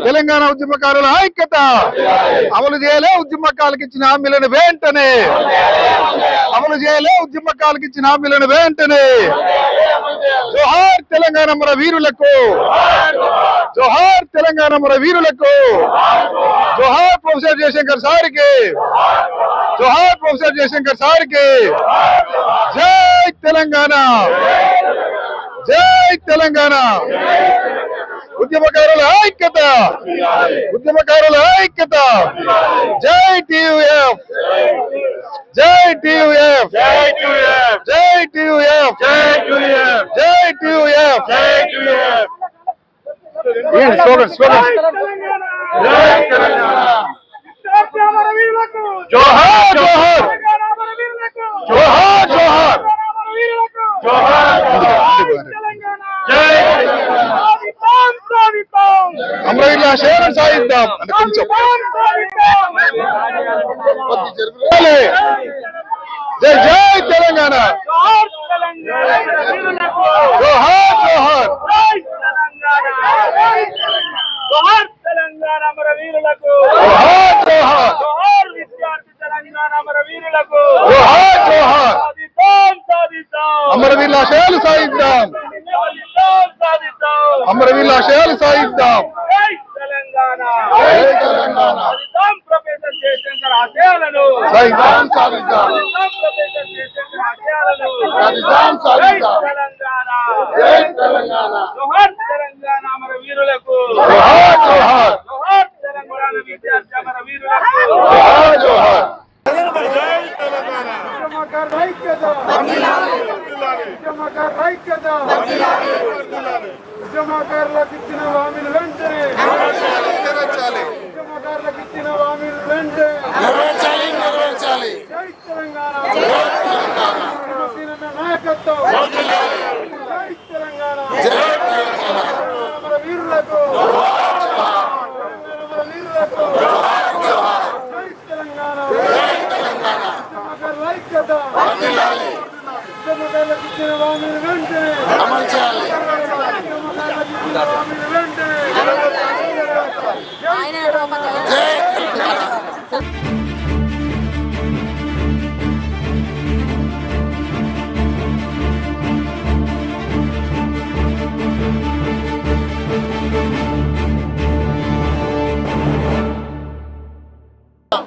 తెలంగాణ ఉద్యమకారుల ఐక్యత అమలు చేయలే ఉద్యమకారులకు ఇచ్చిన హామీలను వెంటనే అమలు చేయలే ఉద్యమకారులకు ఇచ్చిన హామీలను వెంటనే జోహార్ తెలంగాణ మన వీరులకు జోహార్ తెలంగాణ మన వీరులకు జోహార్ ప్రొఫెసర్ జయశంకర్ సార్కి జోహార్ ప్రొఫెసర్ జయశంకర్ సార్కి జై తెలంగాణ జై తెలంగాణ ఉద్యమకారుల ఐక్యత ఉద్యమకారుల ఐక్యత జై టీయూఎఫ్ జై టీయూఎఫ్ జై టీయూఎఫ్ జై టీయూఎఫ్ జై టీయూఎఫ్ జై టీయూఎఫ్ జై టీయూఎఫ్ జై తెలంగాణ జోహార్ జోహార్ జోహార్ జోహార్ అమరవీరుల ఆశయాలను సాధిద్దాం అని కొంచెం జై జై తెలంగాణ జోహార్ జోహార్ జోహార్ తెలంగాణ అమరవీరులకు జోహార్ జోహార్ జోహార్ విద్యార్థి తెలంగాణ అమరవీరులకు జోహార్ జోహార్ సాధిద్దాం సాధిద్దాం అమరవీరుల ఆశయాలు సాధిద్దాం సాధిద్దాం సాధిద్దాం అమరవీరుల ఆశయాలు సాధిద్దాం జై తెలంగాణ జై తెలంగాణ సాధిద్దాం ప్రొఫెసర్ జయశంకర్ ఆశయాలను సాధిద్దాం సాధిద్దాం సాధిద్దాం ప్రొఫెసర్ జయశంకర్ ఆశయాలను సాధిద్దాం సాధిద్దాం జై తెలంగాణ జై తెలంగాణ జోహార్ తెలంగాణ అమరవీరులకు జోహార్ జోహార్ జోహార్ తెలంగాణ విద్యార్థి అమరవీరులకు జోహార్ జోహార్ ఉద్యమకారులకు ఇచ్చిన హామీలు వెంటనే ఉద్యమకారులకు ఇచ్చిన హామీలు వెంటనే జై తెలంగాణ నాయకత్వం జై తెలంగాణ వీరులకు వీరులకు జై తెలంగాణ ఉద్యమకారుల ఐక్యత ఉద్యమకారులకు ఇచ్చిన హామీలు వెంటనే ఉద్యమకారులకు ఇచ్చిన హామీలు వెంటనే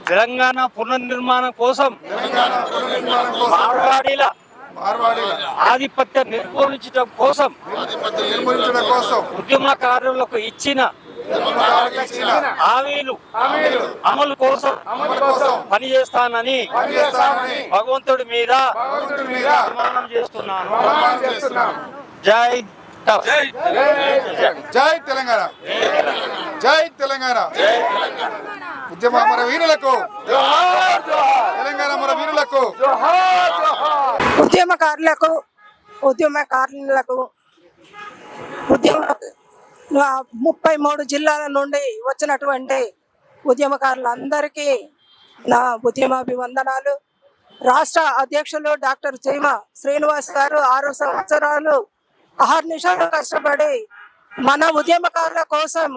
తెలంగాణ పునర్నిర్మాణం కోసం మార్వాడీల ఆధిపత్యం నిర్మూలించడం కోసం ఉద్యమకారులకు ఇచ్చిన హామీలు అమలు కోసం పనిచేస్తానని భగవంతుడి మీద ప్రమాణం చేస్తున్నాను. జై జై తెలంగాణ జై తెలంగాణ ఉద్యమ అమర వీరులకు తెలంగాణ అమర వీరులకు ఉద్యమకారులకు ఉద్యమ 33 జిల్లాల నుండి వచ్చినటువంటి ఉద్యమకారులందరికీ నా ఉద్యమాభివందనాలు. రాష్ట్ర అధ్యక్షులు డాక్టర్ చీమ శ్రీనివాస్ గారు 6 సంవత్సరాలు అహర్నిశలు కష్టపడి మన ఉద్యమకారుల కోసం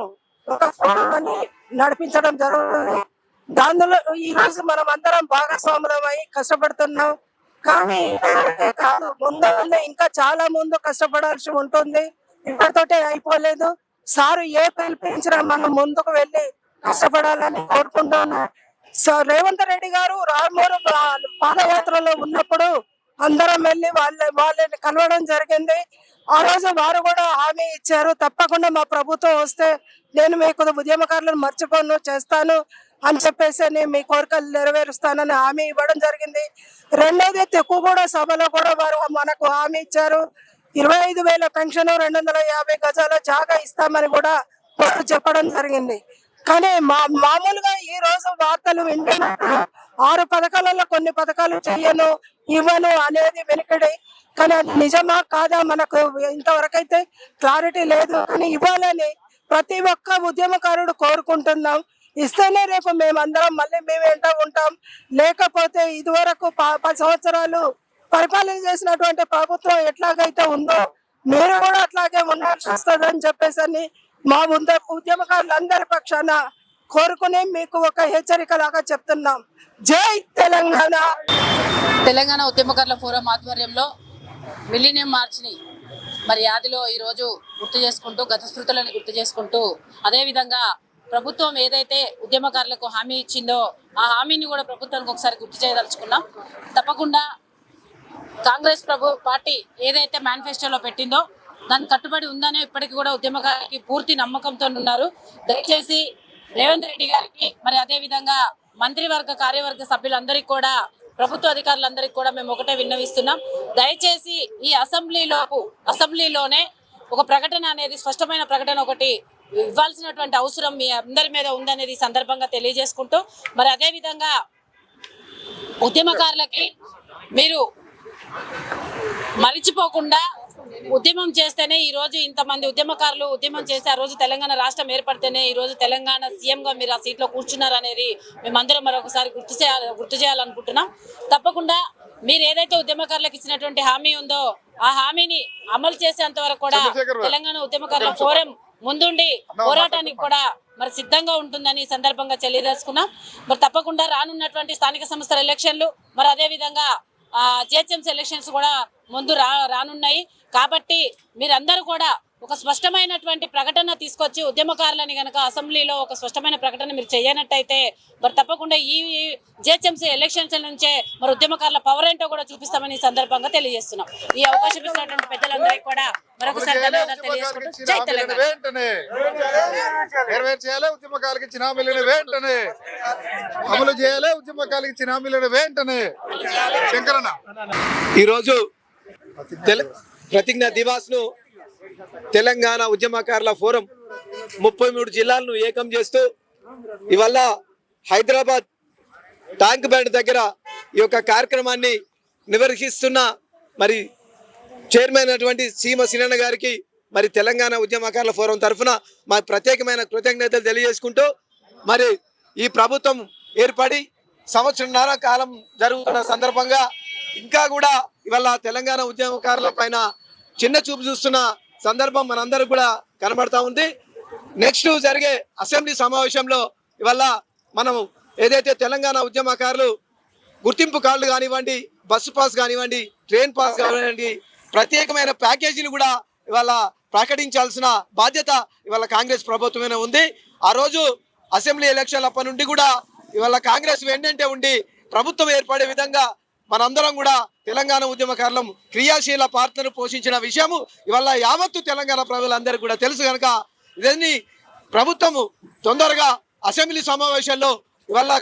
ఒక ఫోరాన్ని నడిపించడం జరుగుతుంది. దానిలో ఈ రోజు మనం అందరం భాగస్వాములమై కష్టపడుతున్నాం. కానీ కాదు, ముందు ఇంకా చాలా ముందు కష్టపడాల్సి ఉంటుంది. ఇప్పటితోటే అయిపోలేదు. సారు ఏ పిలిపించినా మనం ముందుకు వెళ్ళి కష్టపడాలని కోరుకుంటున్నాం. రేవంత్ రెడ్డి గారు రామూరు పాదయాత్రలో ఉన్నప్పుడు అందరం వెళ్ళి వాళ్ళని కలవడం జరిగింది. ఆ రోజు వారు కూడా హామీ ఇచ్చారు, తప్పకుండా మా ప్రభుత్వం వస్తే నేను మీకు ఉద్యమకారులను మర్చిపోను చేస్తాను అని చెప్పేసి మీ కోరికలు నెరవేరుస్తానని హామీ ఇవ్వడం జరిగింది. రెండోది తెక్కుగూడ సభలో కూడా వారు మనకు హామీ ఇచ్చారు. 25,000 పెన్షన్, 250 గజాల జాగా ఇస్తామని కూడా చెప్పడం జరిగింది. కానీ మామూలుగా ఈ రోజు వార్తలు వింటున్నప్పుడు 6 పథకాలలో కొన్ని పథకాలు చెయ్యను ఇవ్వను అనేది వెనుకడి. కానీ అది నిజమా కాదా మనకు ఇంతవరకైతే క్లారిటీ లేదు. కానీ ఇవ్వాలని ప్రతి ఒక్క ఉద్యమకారుడు కోరుకుంటున్నాం. ఇస్తేనే రేపు మేమందరం మళ్ళీ మేము వెంట ఉంటాం. లేకపోతే ఇదివరకు 10 సంవత్సరాలు పరిపాలన చేసినటువంటి ప్రభుత్వం ఎట్లాగైతే ఉందో మీరు కూడా అట్లాగే ఉండాల్సి వస్తుందని చెప్పేసి మా ఉద్యమకారులందరి పక్షాన కోరుకుని మీకు ఒక హెచ్చరికలాగా చెప్తున్నాం. జై తెలంగాణ. తెలంగాణ ఉద్యమకారుల ఫోరం ఆధ్వర్యంలో మిలీనియం మార్చ్ని మరి యాదిలో ఈరోజు గుర్తు చేసుకుంటూ, గత స్మృతులను గుర్తు చేసుకుంటూ, అదేవిధంగా ప్రభుత్వం ఏదైతే ఉద్యమకారులకు హామీ ఇచ్చిందో ఆ హామీని కూడా ప్రభుత్వానికి ఒకసారి గుర్తు చేయదలుచుకున్నాం. తప్పకుండా కాంగ్రెస్ పార్టీ ఏదైతే మేనిఫెస్టోలో పెట్టిందో దాన్ని కట్టుబడి ఉందనే ఇప్పటికీ కూడా ఉద్యమకారులకి పూర్తి నమ్మకంతో ఉన్నారు. దయచేసి రేవంత్ రెడ్డి గారికి మరి అదేవిధంగా మంత్రివర్గ కార్యవర్గ సభ్యులందరికీ కూడా, ప్రభుత్వ అధికారులందరికీ కూడా మేము ఒకటే విన్నవిస్తున్నాం. దయచేసి ఈ అసెంబ్లీలోనే ఒక ప్రకటన అనేది, స్పష్టమైన ప్రకటన ఒకటి ఇవ్వాల్సినటువంటి అవసరం మీ అందరి మీద ఉందనేది ఈ సందర్భంగా తెలియజేసుకుంటూ, మరి అదేవిధంగా ఉద్యమకారులకి మీరు మరిచిపోకుండా ఉద్యమం చేస్తేనే ఈ రోజు ఇంతమంది ఉద్యమకారులు ఉద్యమం చేసి ఆ రోజు తెలంగాణ రాష్ట్రం ఏర్పడితేనే ఈ రోజు తెలంగాణ సీఎంగా మీరు ఆ సీట్లో కూర్చున్నారు అనేది మేమందరం మరొకసారి గుర్తు చేయాలనుకుంటున్నాం. తప్పకుండా మీరు ఏదైతే ఉద్యమకారులకు ఇచ్చినటువంటి హామీ ఉందో ఆ హామీని అమలు చేసేంత వరకు కూడా తెలంగాణ ఉద్యమకారుల ఫోరం ముందుండి పోరాటానికి కూడా మరి సిద్ధంగా ఉంటుందని ఈ సందర్భంగా తెలియదలుచుకున్నాం. మరి తప్పకుండా రానున్నటువంటి స్థానిక సంస్థల ఎలక్షన్లు, మరి అదేవిధంగా జిహెచ్ఎంసీ ఎలక్షన్స్ కూడా ముందు రానున్నాయి. కాబట్టి మీరందరూ కూడా ఒక స్పష్టమైనటువంటి ప్రకటన తీసుకొచ్చి ఉద్యమకారులని కనుక అసెంబ్లీలో ఒక స్పష్టమైన ప్రకటన మీరు చేయనట్టయితే మరి తప్పకుండా ఈ జిహెచ్ఎంసీ ఎలక్షన్స్ నుంచే మరి ఉద్యమకారుల పవర్ ఏంటో కూడా చూపిస్తామని ఈ సందర్భంగా తెలియజేస్తున్నాం. ఈ అవకాశం ఇచ్చినటువంటి పెద్దలందరికీ కూడా మరొకసారి ధన్యవాదాలు తెలియజేసుకుంటూ జై తెలంగాణ. నెరవేర్చేయాలి ఉద్యమకారులకు ఇచ్చిన హామీలను వెంటనే అమలు చేయాలి. ఉద్యమకారులకు ఇచ్చిన హామీలను వెంటనే. శంకరన్న, ఈరోజు ప్రతిజ్ఞ దివాస్ ను తెలంగాణ ఉద్యమకారుల ఫోరం 33 జిల్లాలను ఏకం చేస్తూ ఇవాళ హైదరాబాద్ ట్యాంక్ బండ్ దగ్గర ఈ యొక్క కార్యక్రమాన్ని నిర్వహిస్తున్న మరి చైర్మన్ అయినటువంటి సీమ సినన్న గారికి మరి తెలంగాణ ఉద్యమకారుల ఫోరం తరఫున మా ప్రత్యేకమైన కృతజ్ఞతలు తెలియజేసుకుంటూ, మరి ఈ ప్రభుత్వం ఏర్పడి సంవత్సరంన్నర కాలం జరుగుతున్న సందర్భంగా ఇంకా కూడా ఇవాళ తెలంగాణ ఉద్యమకారుల పైన చిన్న చూపు చూస్తున్న సందర్భం మనందరూ కూడా కనబడతా ఉంది. నెక్స్ట్ జరిగే అసెంబ్లీ సమావేశంలో ఇవాళ మనం ఏదైతే తెలంగాణ ఉద్యమకారులు గుర్తింపు కార్డులు కానివ్వండి, బస్సు పాస్ కానివ్వండి, ట్రైన్ పాస్ కానివ్వండి, ప్రత్యేకమైన ప్యాకేజీలు కూడా ఇవాళ ప్రకటించాల్సిన బాధ్యత ఇవాళ కాంగ్రెస్ ప్రభుత్వమే ఉంది. ఆ రోజు అసెంబ్లీ ఎలక్షన్ల అప్పటి నుండి కూడా ఇవాళ కాంగ్రెస్ వెంటనే ఉండి ప్రభుత్వం ఏర్పడే విధంగా మనందరం కూడా తెలంగాణ ఉద్యమకారులం క్రియాశీల పాత్రను పోషించిన విషయము ఇవాళ యావత్తు తెలంగాణ ప్రజలందరికీ కూడా తెలుసు కనుక ఇదన్నీ ప్రభుత్వము తొందరగా అసెంబ్లీ సమావేశాల్లో ఇవాళ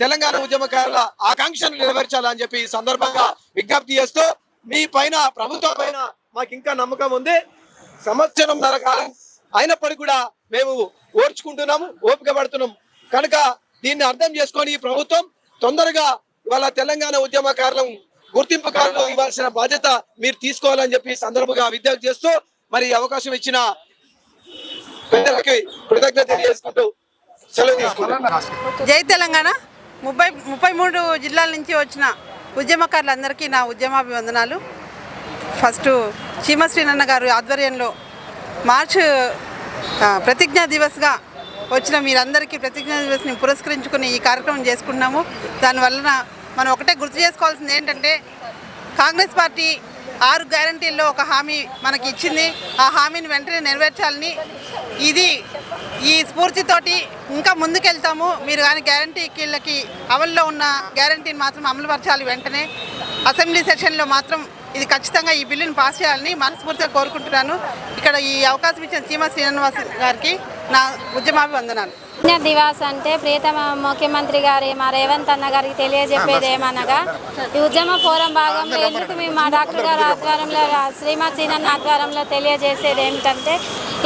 తెలంగాణ ఉద్యమకారుల ఆకాంక్షను నెరవేర్చాలని చెప్పి ఈ సందర్భంగా విజ్ఞప్తి చేస్తూ, మీ పైన ప్రభుత్వం పైన మాకు ఇంకా నమ్మకం ఉంది. సంవత్సరంన్నర కాలం అయినప్పటికీ కూడా మేము ఓర్చుకుంటున్నాము, ఓపిక పడుతున్నాం కనుక దీన్ని అర్థం చేసుకొని ఈ ప్రభుత్వం తొందరగా ఇవాళ తెలంగాణ ఉద్యమకారులను గుర్తింపు కార్డులు ఇవ్వాల్సిన బాధ్యత మీరు తీసుకోవాలని చెప్పి సందర్భంగా విజ్ఞప్తి చేస్తూ మరి అవకాశం ఇచ్చిన పెద్దలకి కృతజ్ఞత తెలియజేసుకుంటూ సెలవు తీసుకుంటున్నాను. జై తెలంగాణ. 33 జిల్లాల నుంచి వచ్చిన ఉద్యమకారులందరికీ నా ఉద్యమాభివందనాలు. ఫస్ట్ శ్రీమశ్రీనన్న గారు ఆధ్వర్యంలో మార్చ్ ప్రతిజ్ఞా దివస్గా వచ్చిన మీరందరికీ ప్రతిజ్ఞా దివస్ని పురస్కరించుకుని ఈ కార్యక్రమం చేసుకున్నాము. దానివలన మనం ఒకటే గుర్తు చేసుకోవాల్సింది ఏంటంటే, కాంగ్రెస్ పార్టీ 6 గ్యారంటీల్లో ఒక హామీ మనకి ఇచ్చింది. ఆ హామీని వెంటనే నెరవేర్చాలని ఈ స్ఫూర్తితోటి ఇంకా ముందుకెళ్తాము. మీరు కానీ గ్యారంటీలకి అమల్లో ఉన్న గ్యారంటీని మాత్రం అమలుపరచాలి. వెంటనే అసెంబ్లీ సెషన్లో మాత్రం ఇది ఖచ్చితంగా ఈ బిల్లుని పాస్ చేయాలని మనస్ఫూర్తిగా కోరుకుంటున్నాను. ఇక్కడ ఈ అవకాశం ఇచ్చిన సీమ శ్రీనివాస్ గారికి నా ఉద్యమాభివందనాలు. దివాస్ అంటే ప్రియతమ ముఖ్యమంత్రి గారి మా రేవంత్ అన్న గారికి తెలియజెప్పేది ఏమనగా, ఈ ఉద్యమ ఫోరం భాగంలో ఎందుకు మేము మా డాక్టర్ గారి ఆధ్వర్యంలో శ్రీమతి సీనన్న ఆధ్వర్యంలో తెలియజేసేది ఏమిటంటే,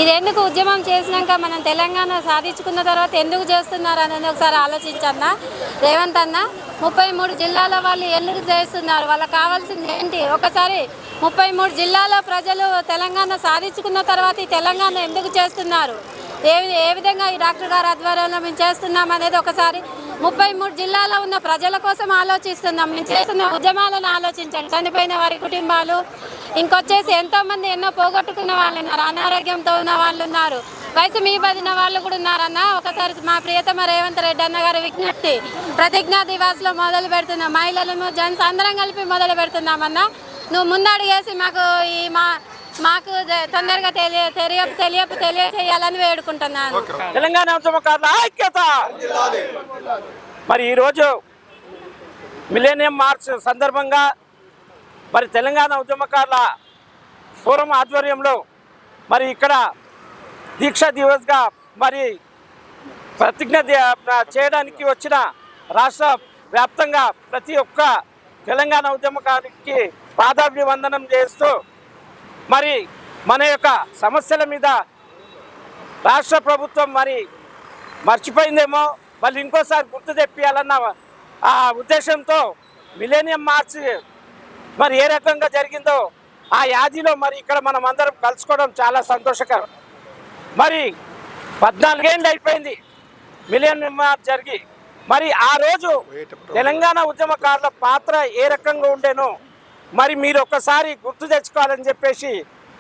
ఇది ఎందుకు ఉద్యమం చేసినాక మనం తెలంగాణ సాధించుకున్న తర్వాత ఎందుకు చేస్తున్నారు అనేది ఒకసారి ఆలోచించన్నా. రేవంత్ అన్న 33 జిల్లాల వాళ్ళు ఎందుకు చేస్తున్నారు, వాళ్ళకి కావాల్సింది ఏంటి? ఒకసారి 33 జిల్లాల ప్రజలు తెలంగాణ సాధించుకున్న తర్వాత ఈ తెలంగాణ ఎందుకు చేస్తున్నారు, ఏ విధంగా ఈ డాక్టర్ గారి ఆధ్వర్యంలో మేము చేస్తున్నాం అనేది ఒకసారి 33 జిల్లాలో ఉన్న ప్రజల కోసం ఆలోచిస్తున్నాం. మేము చేస్తున్న ఉద్యమాలను ఆలోచించండి. చనిపోయిన వారి కుటుంబాలు, ఇంకొచ్చేసి ఎంతోమంది ఎన్నో పోగొట్టుకున్న వాళ్ళు ఉన్నారు, అనారోగ్యంతో ఉన్న వాళ్ళు ఉన్నారు. వయసు మీ పదిన వాళ్ళు కూడా ఉన్నారన్న. ఒకసారి మా ప్రియతమ రేవంత్ రెడ్డి అన్న గారి విజ్ఞప్తి, ప్రతిజ్ఞా దివాస్లో మొదలు పెడుతున్నాం, మహిళలను జన్స్ అందరం కలిపి మొదలు పెడుతున్నామన్నా. నువ్వు ముందడుగేసి మాకు తొందరగా తెలియచేయాలని వేడుకుంటున్నాను. తెలంగాణ ఉద్యమకారుల ఐక్యత. మరి ఈరోజు మిలేనియం మార్చ్ సందర్భంగా మరి తెలంగాణ ఉద్యమకారుల ఫోరం ఆధ్వర్యంలో మరి ఇక్కడ దీక్షా దివస్గా మరి ప్రతిజ్ఞ చేయడానికి వచ్చిన రాష్ట్ర వ్యాప్తంగా ప్రతి ఒక్క తెలంగాణ ఉద్యమకారికి పాదాభివందనం చేస్తూ మరి మన యొక్క సమస్యల మీద రాష్ట్ర ప్రభుత్వం మరి మర్చిపోయిందేమో, మళ్ళీ ఇంకోసారి గుర్తు తెప్పియాలన్న ఆ ఉద్దేశంతో మిలేనియం మార్చ్ మరి ఏ రకంగా జరిగిందో ఆ యాదిలో మరి ఇక్కడ మనం అందరం కలుసుకోవడం చాలా సంతోషకరం. మరి 14 ఏళ్ళు అయిపోయింది మిలేనియం మార్చ్ జరిగి. మరి ఆ రోజు తెలంగాణ ఉద్యమకారుల పాత్ర ఏ రకంగా ఉండేనో మరి మీరు ఒక్కసారి గుర్తు తెచ్చుకోవాలని చెప్పేసి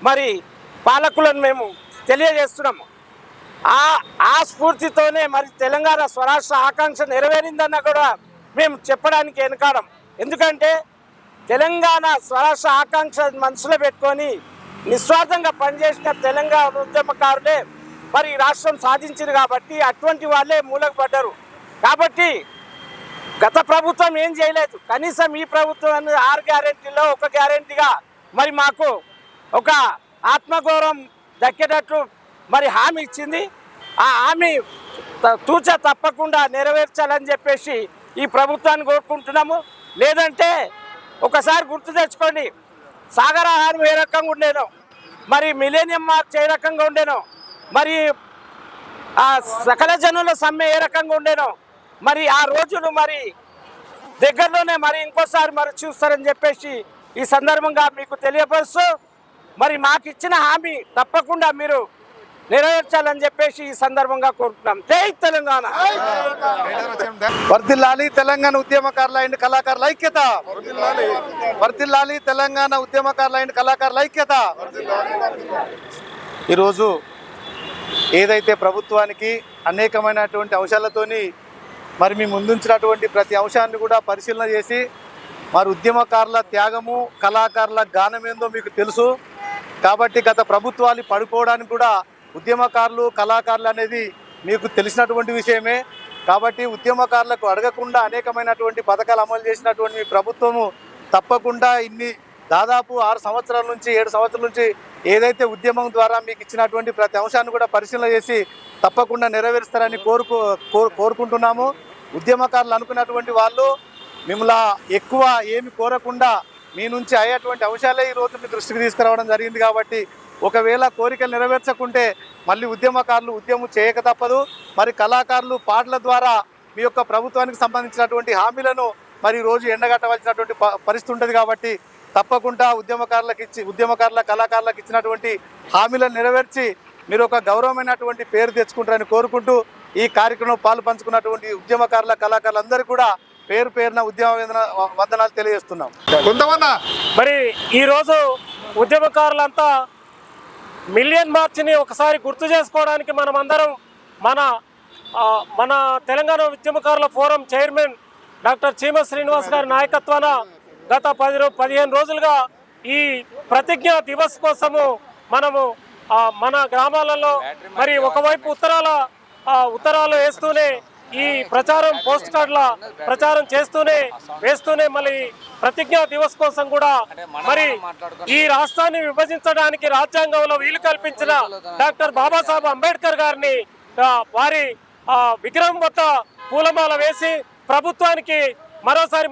మరి పాలకులను మేము తెలియజేస్తున్నాము. ఆ స్ఫూర్తితోనే మరి తెలంగాణ స్వరాష్ట్ర ఆకాంక్ష నెరవేరిందన్న కూడా మేము చెప్పడానికి వెనుకాడం. ఎందుకంటే తెలంగాణ స్వరాష్ట్ర ఆకాంక్ష మనసులో పెట్టుకొని నిస్వార్థంగా పనిచేసిన తెలంగాణ ఉద్యమకారులే మరి రాష్ట్రం సాధించారు కాబట్టి అటువంటి వాళ్ళే మూలకు పడ్డారు. కాబట్టి గత ప్రభుత్వం ఏం చేయలేదు, కనీసం ఈ ప్రభుత్వం 6 గ్యారెంటీలో ఒక గ్యారెంటీగా మరి మాకు ఒక ఆత్మగౌరవం దక్కేటట్లు మరి హామీ ఇచ్చింది. ఆ హామీ తూచ తప్పకుండా నెరవేర్చాలని చెప్పేసి ఈ ప్రభుత్వాన్ని కోరుకుంటున్నాము. లేదంటే ఒకసారి గుర్తు తెచ్చుకోండి, సాగరాహారం ఏ రకంగా ఉండేనో, మరి మిలేనియం మార్చ్ ఏ రకంగా ఉండేనో, మరి ఆ సకల జనుల సమ్మె ఏ రకంగా ఉండేనో, మరి ఆ రోజులు మరి దగ్గరలోనే మరి ఇంకోసారి మరి చూస్తారని చెప్పేసి ఈ సందర్భంగా మీకు తెలియపరుస్తూ మరి మాకు ఇచ్చిన హామీ తప్పకుండా మీరు నెరవేర్చాలని చెప్పేసి ఈ సందర్భంగా కోరుతున్నాం. జై తెలంగాణ. వర్ధిల్లాలి తెలంగాణ ఉద్యమకారుల అండ్ కళాకారుల ఐక్యత. వర్ధిల్లాలి తెలంగాణ ఉద్యమకారుల అండ్ కళాకారుల ఐక్యత. ఈరోజు ఏదైతే ప్రభుత్వానికి అనేకమైనటువంటి అంశాలతోని మరి మీ ముందుంచినటువంటి ప్రతి అంశాన్ని కూడా పరిశీలన చేసి మరి ఉద్యమకారుల త్యాగము, కళాకారుల గానం ఏందో మీకు తెలుసు. కాబట్టి గత ప్రభుత్వాలు పడిపోవడానికి కూడా ఉద్యమకారులు, కళాకారులు అనేది మీకు తెలిసినటువంటి విషయమే. కాబట్టి ఉద్యమకారులకు అడగకుండా అనేకమైనటువంటి పథకాలు అమలు చేసినటువంటి మీ ప్రభుత్వము తప్పకుండా దాదాపు 6 సంవత్సరాల నుంచి 7 సంవత్సరాల నుంచి ఏదైతే ఉద్యమం ద్వారా మీకు ఇచ్చినటువంటి ప్రతి అంశాన్ని కూడా పరిశీలన చేసి తప్పకుండా నెరవేరుస్తారని కోరుకుంటున్నాము. ఉద్యమకారులు అనుకున్నటువంటి వాళ్ళు మిమ్మల్ని ఎక్కువ ఏమి కోరకుండా మీ నుంచి అయ్యేటువంటి అంశాలే ఈరోజు మీ దృష్టికి తీసుకురావడం జరిగింది. కాబట్టి ఒకవేళ కోరికలు నెరవేర్చకుంటే మళ్ళీ ఉద్యమకారులు ఉద్యమం చేయక తప్పదు. మరి కళాకారులు పాటల ద్వారా మీ యొక్క ప్రభుత్వానికి సంబంధించినటువంటి హామీలను మరి రోజు ఎండగట్టవలసినటువంటి పరిస్థితి ఉంటుంది. కాబట్టి తప్పకుండా ఉద్యమకారుల కళాకారులకు ఇచ్చినటువంటి హామీలను నెరవేర్చి మీరు ఒక గౌరవమైనటువంటి పేరు తెచ్చుకుంటారని కోరుకుంటూ ఈ కార్యక్రమంలో పాలు పంచుకున్నటువంటి ఉద్యమకారుల కళాకారులందరికీ కూడా పేరు పేరున ఉద్యమ వందనాలు తెలియజేస్తున్నాం. కొంతమంది మరి ఈరోజు ఉద్యమకారులంతా మిలియన్ మార్చ్ని ఒకసారి గుర్తు చేసుకోవడానికి మనమందరం మన తెలంగాణ ఉద్యమకారుల ఫోరం చైర్మన్ డాక్టర్ చీమ శ్రీనివాస్ గారి నాయకత్వాన గత 15 రోజులుగా ఈ ప్రతిజ్ఞ దివస్ కోసము మనము మన గ్రామాలలో మరి ఒకవైపు ఉత్తరాలు వేస్తూనే ఈ ప్రచారం పోస్ట్ కార్డుల ప్రచారం వేస్తూనే మళ్ళీ ప్రతిజ్ఞా దివస్ కోసం కూడా మరి ఈ రాష్ట్రాన్ని విభజించడానికి రాజ్యాంగంలో వీలు కల్పించిన డాక్టర్ బాబాసాహెబ్ అంబేద్కర్ గారిని వారి విగ్రహం వద్ద పూలమాల వేసి ప్రభుత్వానికి మరోసారి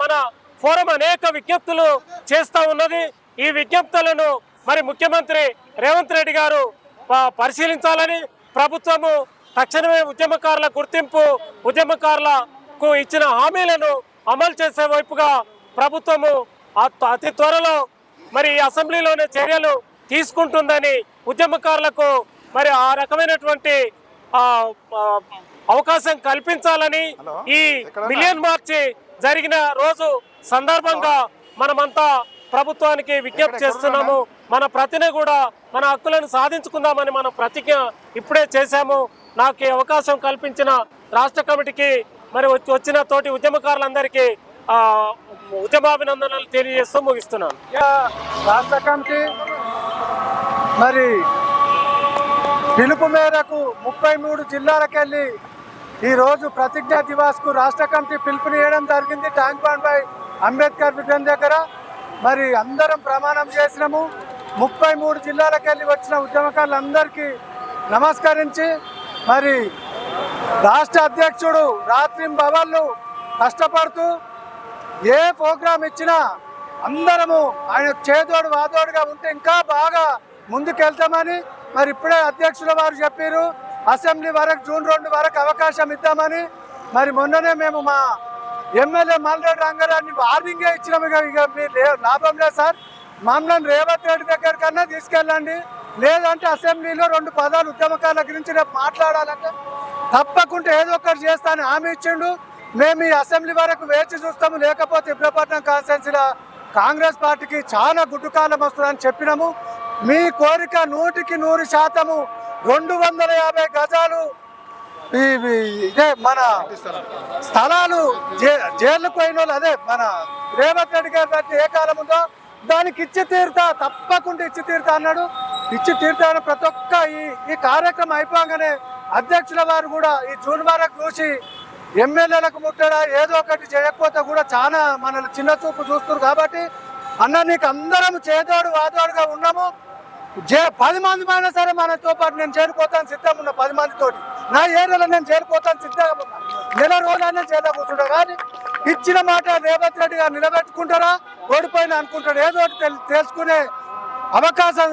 మన ఫోరం అనేక విజ్ఞప్తులు చేస్తూ ఉన్నది. ఈ విజ్ఞప్తులను మరి ముఖ్యమంత్రి రేవంత్ రెడ్డి గారు పరిశీలించాలని, ప్రభుత్వము తక్షణమే ఉద్యమకారుల గుర్తింపు, ఉద్యమకారులకు ఇచ్చిన హామీలను అమలు చేసే వైపుగా ప్రభుత్వము అతి త్వరలో మరి అసెంబ్లీలోనే చర్యలు తీసుకుంటుందని, ఉద్యమకారులకు మరి ఆ రకమైనటువంటి అవకాశం కల్పించాలని ఈ మిలియన్ మార్చి జరిగిన రోజు సందర్భంగా మనమంతా ప్రభుత్వానికి విజ్ఞప్తి చేస్తున్నాము. మన ప్రతిని కూడా మన హక్కులను సాధించుకుందామని మనం ప్రతిజ్ఞ ఇప్పుడే చేశాము. నాకు ఈ అవకాశం కల్పించిన రాష్ట్ర కమిటీకి మరి వచ్చిన తోటి ఉద్యమకారులందరికీ ఉద్యమాభినందనలు తెలియజేస్తూ ముగిస్తున్నాను. రాష్ట్ర కమిటీ మరి పిలుపు మేరకు 33 జిల్లాలకెళ్ళి ఈరోజు ప్రతిజ్ఞా దివాస్కు రాష్ట్ర కమిటీ పిలుపునియడం జరిగింది. ట్యాంక్ బండ్ బై అంబేద్కర్ విగ్రహం దగ్గర మరి అందరం ప్రమాణం చేసినాము. 33 జిల్లాలకెళ్ళి వచ్చిన ఉద్యమకారులందరికీ నమస్కరించి మరి రాష్ట్ర అధ్యక్షుడు రాత్రింబవళ్ళు కష్టపడుతూ ఏ ప్రోగ్రాం ఇచ్చినా అందరము ఆయన చేదోడు వాదోడుగా ఉంటే ఇంకా బాగా ముందుకెళ్తామని మరి ఇప్పుడే అధ్యక్షుల వారు చెప్పారు. అసెంబ్లీ వరకు జూన్ 2 వరకు అవకాశం ఇద్దామని. మరి మొన్ననే మేము మా ఎమ్మెల్యే మల్రెడ్డి రంగారాన్ని వార్నింగే ఇచ్చినాము. ఇక మీరు లాభం లేదు సార్, మమ్మల్ని రేవంత్ రెడ్డి దగ్గర కన్నా తీసుకెళ్ళండి, లేదంటే అసెంబ్లీలో 2 పదాలు ఉద్యమకారుల గురించి రేపు మాట్లాడాలంటే తప్పకుండా ఏదో ఒకటి చేస్తానని హామీ ఇచ్చిండు. మేము ఈ అసెంబ్లీ వరకు వేచి చూస్తాము, లేకపోతే ఇబ్రపట్నం కాన్స్టిట్యున్సీలో కాంగ్రెస్ పార్టీకి చాలా గుడ్డు కాలం వస్తుందని చెప్పినాము. మీ కోరిక 100% 250 గజాలు ఇదే మన స్థలాలు జైలుకు పోయిన వాళ్ళు, అదే మన రేవంత్ రెడ్డి గారి ఏ కాలం ఉందో దానికి ఇచ్చి తీరుతా, తప్పకుండా ఇచ్చి తీరుతా అన్నాడు. ఇచ్చి తీరుతా ప్రతి ఒక్క ఈ కార్యక్రమం అయిపోగానే అధ్యక్షుల వారు కూడా ఈ జూన్ వరకు చూసి ఎమ్మెల్యేలకు ముట్టడా ఏదో ఒకటి చేయకపోతే కూడా చాలా మనల్ని చిన్న చూపు చూస్తున్నారు. కాబట్టి అన్న నీకు అందరం చేదోడు వాదోడుగా ఉన్నాము. 10 మంది అయినా సరే మనతో పాటు నేను చేరిపోతాను సిద్ధంగా ఉన్నా. 10 మందితోటి నా ఏరియాలో నేను చేరిపోతాను సిద్ధంగా ఉన్నా. నెల రోజులైనా చేద్దాం కూర్చుంటా. కానీ ఇచ్చిన మాట రేవంత్ రెడ్డి గారు నిలబెట్టుకుంటారా ఓడిపోయినా అనుకుంటాడు. ఏదో ఒకటి తెలుసుకునే అవకాశం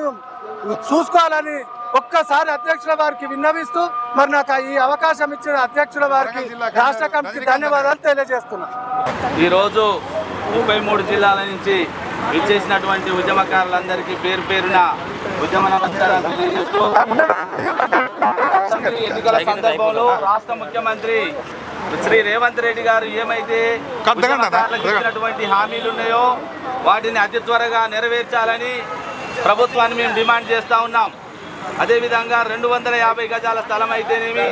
చూసుకోవాలని ఒక్కసారి అధ్యక్షుల వారికి విన్నవిస్తూ మరి నాకు ఈ అవకాశం ఇచ్చిన అధ్యక్షుల వారికి రాష్ట్ర కమిటీకి ధన్యవాదాలు తెలియజేస్తున్నా. ఈరోజు 33 జిల్లాల నుంచి ఇచ్చేసినటువంటి ఉద్యమకారులందరికీ పేరు పేరున ఉద్యమ నమస్కారాలు తెలియజేస్తూ ఎన్నికల సందర్భంలో రాష్ట్ర ముఖ్యమంత్రి శ్రీ రేవంత్ రెడ్డి గారు ఏమైతే ఉద్యమకారులకు ఇచ్చినటువంటి హామీలు ఉన్నాయో వాటిని అతి త్వరగా నెరవేర్చాలని ప్రభుత్వాన్ని మేము డిమాండ్ చేస్తూ ఉన్నాం. అదేవిధంగా 250 గజాల స్థలం అయితేనేమి,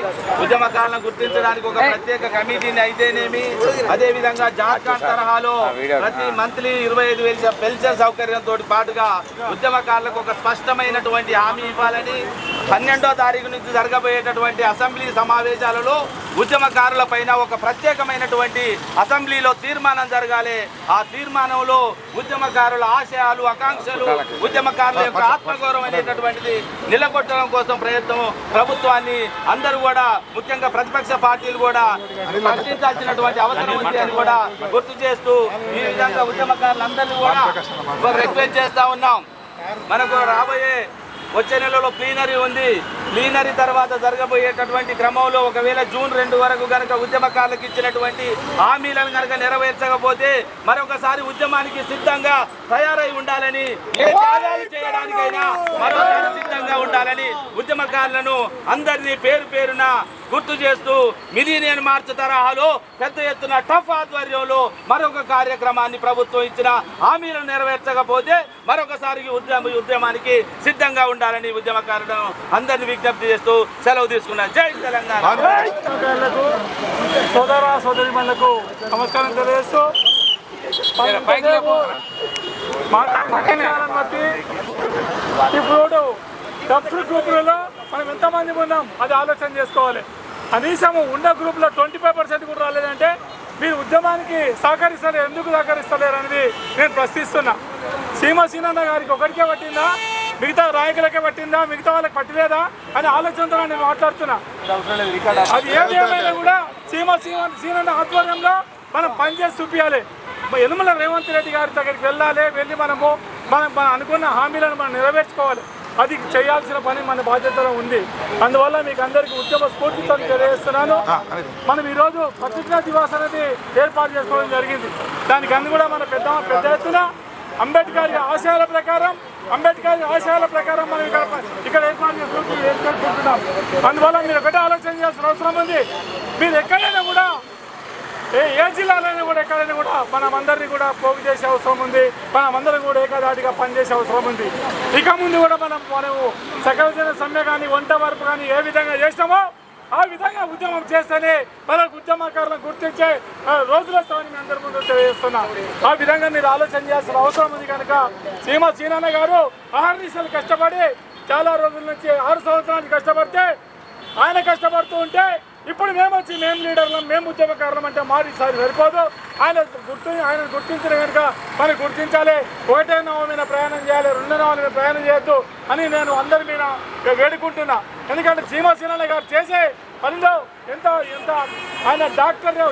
ఉద్యమకారులను గుర్తించడానికి ఒక ప్రత్యేక కమిటీని అయితేనేమి, అదేవిధంగా జార్ఖండ్ తరహాలో ప్రతి మంత్లీ 25,000 పెన్షన్ సౌకర్యంతో పాటుగా ఉద్యమకారులకు ఒక స్పష్టమైనటువంటి హామీ ఇవ్వాలని 12వ తారీఖు నుంచి జరగబోయేటటువంటి అసెంబ్లీ సమావేశాలలో ఉద్యమకారుల పైన ఒక ప్రత్యేకమైనటువంటి అసెంబ్లీలో తీర్మానం జరగాలి. ఆ తీర్మానంలో ఉద్యమకారుల ఆశయాలు, ఆకాంక్షలు, ఉద్యమకారుల యొక్క ఆత్మగౌరవం అనేటటువంటిది నిలబొట్టడం కోసం ప్రయత్నం ప్రభుత్వాన్ని అందరూ కూడా, ముఖ్యంగా ప్రతిపక్ష పార్టీలు కూడా ప్రశ్నించాల్సినటువంటి అవసరం ఉంది అని కూడా గుర్తు చేస్తూ ఈ విధంగా ఉద్యమకారులందరినీ కూడా రిక్వెస్ట్ చేస్తూ ఉన్నాం. మనకు రాబోయే వచ్చే నెలలో ప్లీనరీ ఉంది. ప్లీనరీ తర్వాత జరగబోయేటటువంటి క్రమంలో ఒకవేళ జూన్ 2 వరకు కనుక ఉద్యమకారులకు ఇచ్చినటువంటి హామీలను కనుక నెరవేర్చకపోతే మరొకసారి ఉద్యమానికి సిద్ధంగా తయారై ఉండాలని, ఏ త్యాగాలు చేయడానికైనా మరొకసారి సిద్ధంగా ఉండాలని ఉద్యమకారులను అందరినీ పేరు పేరున గుర్తు చేస్తూ మిలీనియన్ మార్చ్ తరహాలో పెద్ద ఎత్తున టఫ్ ఆధ్వర్యంలో మరొక కార్యక్రమాన్ని ప్రభుత్వం ఇచ్చిన హామీలను నెరవేర్చకపోతే మరొకసారి ఉద్యమానికి సిద్ధంగా ఉండాలని ఉద్యమకారులను అందరినీ విజ్ఞప్తి చేస్తూ సెలవు తీసుకున్నాను. జై తెలంగాణ. సోదర సోదరిమణులకు నమస్కారం తెలియజేస్తూ ఇప్పుడు డబ్బు గ్రూపులలో మనం ఎంతమంది ఉన్నాం అది ఆలోచన చేసుకోవాలి. కనీసం ఉన్న గ్రూప్లో 25% కూడా రాలేదంటే మీరు ఉద్యమానికి సహకరిస్తలేరు. ఎందుకు సహకరిస్తలేరు అనేది నేను ప్రశ్నిస్తున్నా. సీనన్న గారికి ఒకరికే పట్టిందా, మిగతా నాయకులకే పట్టిందా, మిగతా వాళ్ళకి పట్టలేదా అని ఆలోచనతో నేను మాట్లాడుతున్నా. అది ఏమైనా కూడా సీనన్న ఆధ్వర్యంలో మనం పనిచేసి చూపించాలి. యనమల రేవంత్ రెడ్డి గారి దగ్గరికి వెళ్ళి మనం అనుకున్న హామీలను మనం నెరవేర్చుకోవాలి. అది చేయాల్సిన పని మన బాధ్యతలో ఉంది. అందువల్ల మీకు అందరికీ ఉద్యమ స్ఫూర్తితో తెలియజేస్తున్నాను. మనం ఈరోజు ప్రతిజ్ఞా దివాస్ అనేది ఏర్పాటు చేసుకోవడం జరిగింది. దానికి అన్ని కూడా మన పెద్ద ఎత్తున అంబేద్కర్ ఆశయాల ప్రకారం మనం ఇక్కడ ఏర్పాటు చేసుకుంటున్నాం. అందువల్ల మీరు ఒకటే ఆలోచన చేయాల్సిన అవసరం ఉంది. మీరు ఎక్కడైనా కూడా ఏ జిల్లాలోనే కూడా ఎక్కడైనా కూడా మనమందరినీ కూడా పోగు చేసే అవసరం ఉంది. మనమందరం కూడా ఏకదాటిగా పనిచేసే అవసరం ఉంది. ఇక ముందు కూడా మనము సకల సమ్మె కానీ వంట వరపు కానీ ఏ విధంగా చేస్తామో ఆ విధంగా ఉద్యమం చేస్తేనే మనకు ఉద్యమకారులను గుర్తించే రోజులు వస్తామని మీ అందరి ముందు తెలియజేస్తున్నాం. ఆ విధంగా మీరు ఆలోచన చేయాల్సిన అవసరం ఉంది. కనుక సీనన్న గారు అహర్నిశలు కష్టపడి చాలా రోజుల నుంచి 6 సంవత్సరాలు కష్టపడితే ఆయన కష్టపడుతూ ఉంటే ఇప్పుడు మేము లీడర్లం, మేము ఉద్యమకారులం అంటే మాట ఈసారి సరిపోదు. ఆయన గుర్తించిన కనుక మనం గుర్తించాలి. ఒకటే నవ మీద ప్రయాణం చేయాలి, 2 నవాల మీద ప్రయాణం చేయొద్దు అని నేను అందరి మీద వేడుకుంటున్నా. ఎందుకంటే సీనన్న గారు చేసే పనిలో ఎంత ఆయన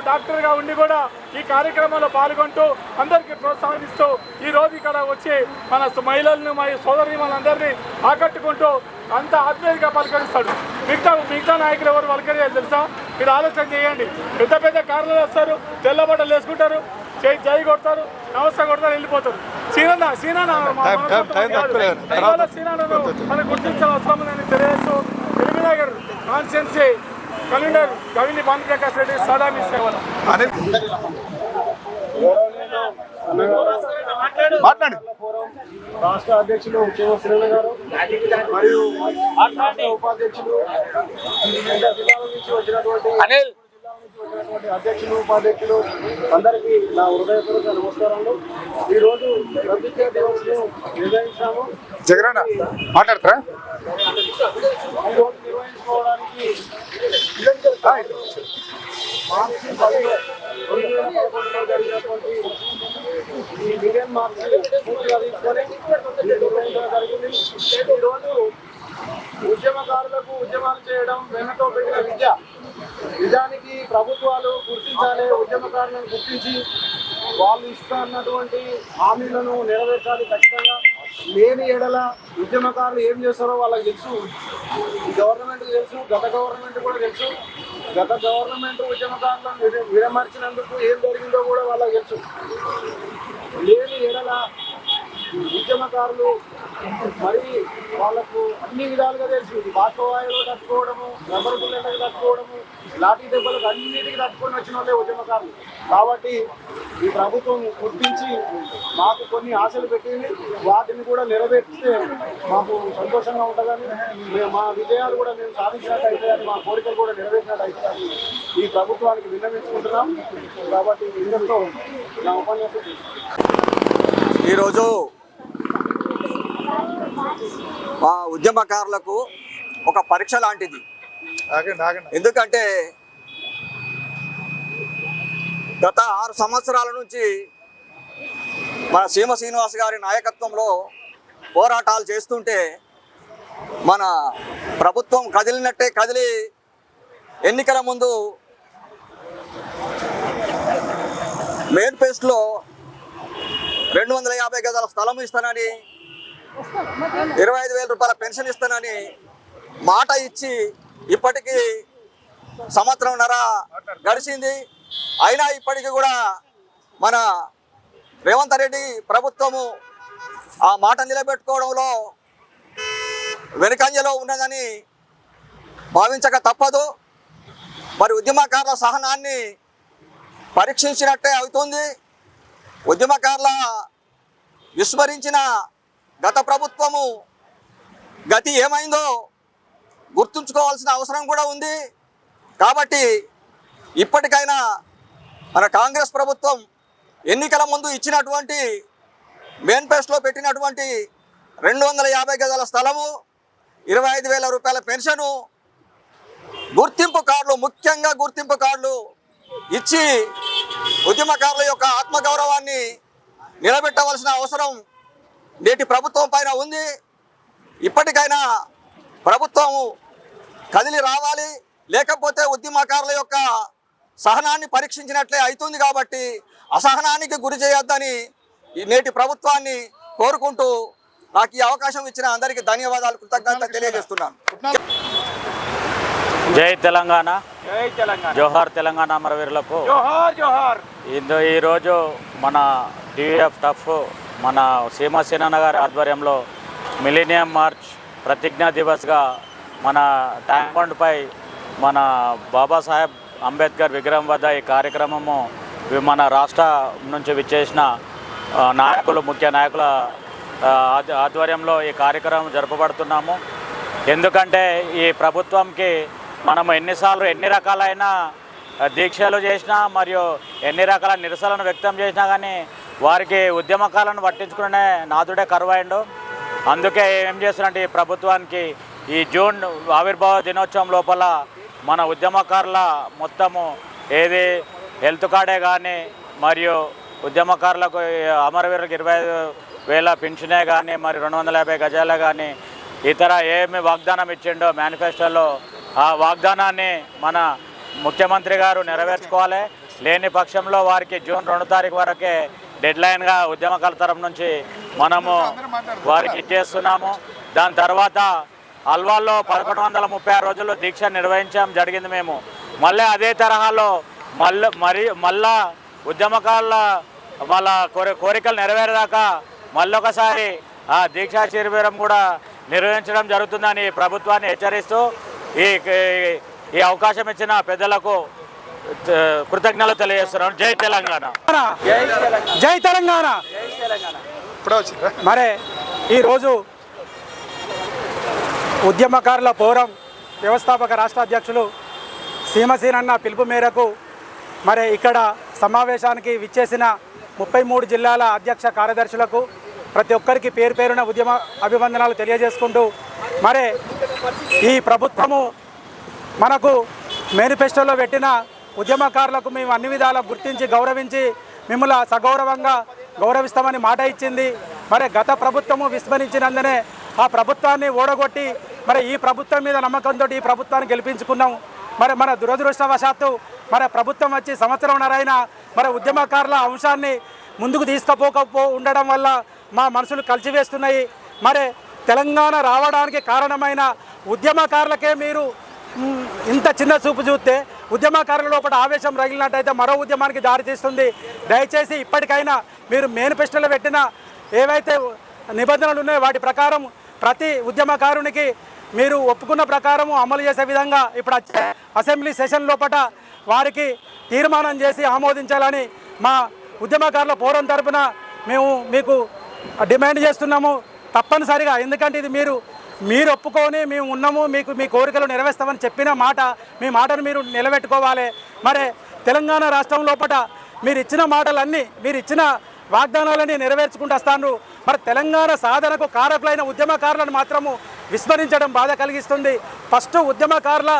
డాక్టర్గా ఉండి కూడా ఈ కార్యక్రమంలో పాల్గొంటూ అందరికీ ప్రోత్సాహిస్తూ ఈరోజు ఇక్కడ వచ్చి మన మహిళలను మా సోదరి మనందరినీ ఆకట్టుకుంటూ అంత ఆత్మీయంగా పలకరిస్తాడు. మిగతా నాయకులు ఎవరు పలకరియాలి తెలుసా? మీరు ఆలోచన చేయండి. పెద్ద కార్లు వస్తారు, తెల్ల బట్టలు వేసుకుంటారు, జై కొడతారు, నమస్తే కొడతారు, వెళ్ళిపోతారు. సీనన్న మనం గుర్తించాల్సిన అవసరం ఉందని తెలియజేస్తూ ఎలిమినగర్ కాన్స్టిట్యున్సీ కన్వీనర్ గవిని భానుప్రకాష్ రెడ్డి సలామి సేవలు రాష్ట్ర అధ్యక్షులు శ్రీనివాస గారు మరియు ఉపాధ్యక్షులు వివిధ జిల్లాల నుంచి వచ్చినటువంటి అధ్యక్షులు ఉపాధ్యక్షులు అందరికీ నా హృదయపూర్వక నమస్కారాలు. ఈరోజు ప్రతిజ్ఞా దివస్ ను నిర్వహించాము. జగన్ మాట్లాడతారా? ఈరోజు నిర్వహించుకోవడానికి మార్చి 10 2011లో జరిగినటువంటి ఈ మిలియన్ మార్చి పూర్తిగా తీసుకొని నిర్వహించడం జరిగింది. ఈరోజు ఉద్యమకారులకు ఉద్యమాలు చేయడం వెనుతో పెట్టిన విద్య. నిజానికి ప్రభుత్వాలు గుర్తించాలి, ఉద్యమకారులను గుర్తించి వాళ్ళు ఇస్తున్నటువంటి హామీలను నెరవేర్చాలి ఖచ్చితంగా. లేని ఎడల ఉద్యమకారులు ఏం చేస్తారో వాళ్ళకి తెలుసు, గవర్నమెంట్కి తెలుసు, గత గవర్నమెంట్ కూడా తెలుసు. గత గవర్నమెంట్ ఉద్యమకారులను విడమర్చినందుకు ఏం జరిగిందో కూడా వాళ్ళకి తెలుసు. లేని ఎడల ఉద్యమకారులు మరి వాళ్ళకు అన్ని విధాలుగా తెలుసు. బాష్పవాయువులు తట్టుకోవడము, రబ్బర్ బుల్లెట్లకు తట్టుకోవడము, లాఠీ దెబ్బలకు అన్నిటికీ తట్టుకొని వచ్చిన వాళ్ళే ఉద్యమకారులు. కాబట్టి ఈ ప్రభుత్వం గుర్తించి మాకు కొన్ని ఆశలు పెట్టింది, వాటిని కూడా నెరవేర్చితే మాకు సంతోషంగా ఉంటుందని, మా విజయాలు కూడా మేము సాధించినట్టు అవుతుందని, మా కోరికలు కూడా నెరవేర్చినట్టు అవుతుందని ఈ ప్రభుత్వానికి విన్నవించుకుంటున్నాం. కాబట్టి ఇందులో నా ఉపన్యాసం ఈరోజు మా ఉద్యమకారులకు ఒక పరీక్ష లాంటిది. ఎందుకంటే గత 6 సంవత్సరాల నుంచి మన శ్రీనివాస్ గారి నాయకత్వంలో పోరాటాలు చేస్తుంటే మన ప్రభుత్వం కదిలినట్టే కదిలి ఎన్నికల ముందు మేనిఫెస్టోలో 250 గజాల స్థలం ఇస్తానని, 25,000 రూపాయల పెన్షన్ ఇస్తానని మాట ఇచ్చి ఇప్పటికీ 1.5 సంవత్సరం గడిచింది. అయినా ఇప్పటికీ కూడా మన రేవంత్ రెడ్డి ప్రభుత్వము ఆ మాట నిలబెట్టుకోవడంలో వెనుకంజలో ఉన్నదని భావించక తప్పదు. మరి ఉద్యమకారుల సహనాన్ని పరీక్షించినట్టే అవుతుంది. ఉద్యమకారుల విస్మరించిన గత ప్రభుత్వము గతి ఏమైందో గుర్తుంచుకోవాల్సిన అవసరం కూడా ఉంది. కాబట్టి ఇప్పటికైనా మన కాంగ్రెస్ ప్రభుత్వం ఎన్నికల ముందు ఇచ్చినటువంటి మేనిఫెస్టోలో పెట్టినటువంటి 250 గజాల స్థలము, 25,000 రూపాయల పెన్షను, గుర్తింపు కార్డులు, ముఖ్యంగా గుర్తింపు కార్డులు ఇచ్చి ఉద్యమకారుల యొక్క ఆత్మగౌరవాన్ని నిలబెట్టవలసిన అవసరం నేటి ప్రభుత్వం పైన ఉంది. ఇప్పటికైనా ప్రభుత్వము కదిలి రావాలి, లేకపోతే ఉద్యమకారుల యొక్క సహనాన్ని పరీక్షించినట్లే అవుతుంది. కాబట్టి అసహనానికి గురి చేయొద్దని నేటి ప్రభుత్వాన్ని కోరుకుంటూ నాకు ఈ అవకాశం ఇచ్చిన అందరికీ ధన్యవాదాలు, కృతజ్ఞతలు తెలియజేస్తున్నాను. జై తెలంగాణ, జోహార్ తెలంగాణ అమరవీరులకు. ఈరోజు మన టీవీఎఫ్ టఫ్ మన సీనన్న గారి ఆధ్వర్యంలో మిలీనియం మార్చ్ ప్రతిజ్ఞా దివస్గా మన ట్యాంక్ బండ్పై మన బాబాసాహెబ్ అంబేద్కర్ విగ్రహం వద్ద ఈ కార్యక్రమము మన రాష్ట్ర నుంచి విచ్చేసిన నాయకులు, ముఖ్య నాయకుల ఆధ్వర్యంలో ఈ కార్యక్రమం జరపబడుతున్నాము. ఎందుకంటే ఈ ప్రభుత్వంకి మనము ఎన్నిసార్లు ఎన్ని రకాలైన దీక్షలు చేసినా మరియు ఎన్ని రకాల నిరసనలను వ్యక్తం చేసినా కానీ వారికి ఉద్యమకాలను పట్టించుకునే నాథుడే కరువైండు. అందుకే ఏం చేస్తున్నట్టు ఈ ప్రభుత్వానికి ఈ జూన్ ఆవిర్భావ దినోత్సవం లోపల మన ఉద్యమకారుల మొత్తము ఏది హెల్త్ కార్డే కానీ మరియు ఉద్యమకారులకు అమరవీరులకు 25,000 పెన్షనే కానీ మరి 250 గజాలే కానీ ఇతర ఏమి వాగ్దానం ఇచ్చిండో మేనిఫెస్టోలో ఆ వాగ్దానాన్ని మన ముఖ్యమంత్రి గారు నెరవేర్చుకోవాలి. లేని పక్షంలో వారికి జూన్ 2 తారీఖు వరకే డెడ్లైన్గా ఉద్యమకారుల తరఫు నుంచి మనము వారికి ఇచ్చేస్తున్నాము. దాని తర్వాత అల్వాల్లో 1136 రోజులు దీక్ష జరిగింది మేము. మళ్ళీ అదే తరహాలో మళ్ళా ఉద్యమకారుల కోరికలు నెరవేరేదాకా మళ్ళొకసారి ఆ దీక్షా శిబిరం కూడా నిర్వహించడం జరుగుతుందని ప్రభుత్వాన్ని హెచ్చరిస్తూ ఈ అవకాశం ఇచ్చిన పెద్దలకు కృతజ్ఞతలు తెలియజేస్తున్నాను. జై తెలంగాణ. జై తెలంగాణ. మరి ఈరోజు ఉద్యమకారుల ఫోరం వ్యవస్థాపక రాష్ట్ర అధ్యక్షులు సీమసీనన్న పిలుపు మేరకు మరి ఇక్కడ సమావేశానికి విచ్చేసిన 33 జిల్లాల అధ్యక్ష కార్యదర్శులకు ప్రతి ఒక్కరికి పేరు పేరున ఉద్యమ అభివందనాలు తెలియజేసుకుంటూ మరి ఈ ప్రభుత్వము మనకు మేనిఫెస్టోలో పెట్టిన ఉద్యమకారులకు మేము అన్ని విధాలా గుర్తించి గౌరవించి మిమ్మల్ని సగౌరవంగా గౌరవిస్తామని మాట ఇచ్చింది. మరి గత ప్రభుత్వము విస్మరించినందునే ఆ ప్రభుత్వాన్ని ఓడగొట్టి మరి ఈ ప్రభుత్వం మీద నమ్మకంతో ఈ ప్రభుత్వాన్ని గెలిపించుకున్నాం. మరి మన దురదృష్టవశాత్తు మరి ప్రభుత్వం వచ్చి సంవత్సరంన్నరైనా మరి ఉద్యమకారుల అంశాన్ని ముందుకు ఉండడం వల్ల మా మనసులు కలిసివేస్తున్నాయి. మరి తెలంగాణ రావడానికి కారణమైన ఉద్యమకారులకే మీరు ఇంత చిన్న చూపు చూస్తే ఉద్యమకారుల లోపల ఆవేశం రగిలినట్టయితే మరో ఉద్యమానికి దారితీస్తుంది. దయచేసి ఇప్పటికైనా మీరు మేనిఫెస్టోలో పెట్టిన ఏవైతే నిబంధనలు ఉన్నాయో వాటి ప్రకారం ప్రతి ఉద్యమకారునికి మీరు ఒప్పుకున్న ప్రకారం అమలు చేసే విధంగా ఇప్పుడు అసెంబ్లీ సెషన్ లోపల వారికి తీర్మానం చేసి ఆమోదించాలని మా ఉద్యమకారుల ఫోరం తరపున మేము మీకు డిమాండ్ చేస్తున్నాము. తప్పనిసరిగా, ఎందుకంటే ఇది మీరు ఒప్పుకొని మేము ఉన్నాము, మీకు మీ కోరికలు నెరవేర్స్తామని చెప్పిన మీ మాటను మీరు నిలబెట్టుకోవాలి. మరి తెలంగాణ రాష్ట్రం లోపల మీరు ఇచ్చిన మాటలన్నీ, మీరు ఇచ్చిన వాగ్దానాలన్నీ నెరవేర్చుకుంటూ వస్తాను. మరి తెలంగాణ సాధనకు కారకులైన ఉద్యమకారులను మాత్రము విస్మరించడం బాధ కలిగిస్తుంది. ఫస్ట్ ఉద్యమకారుల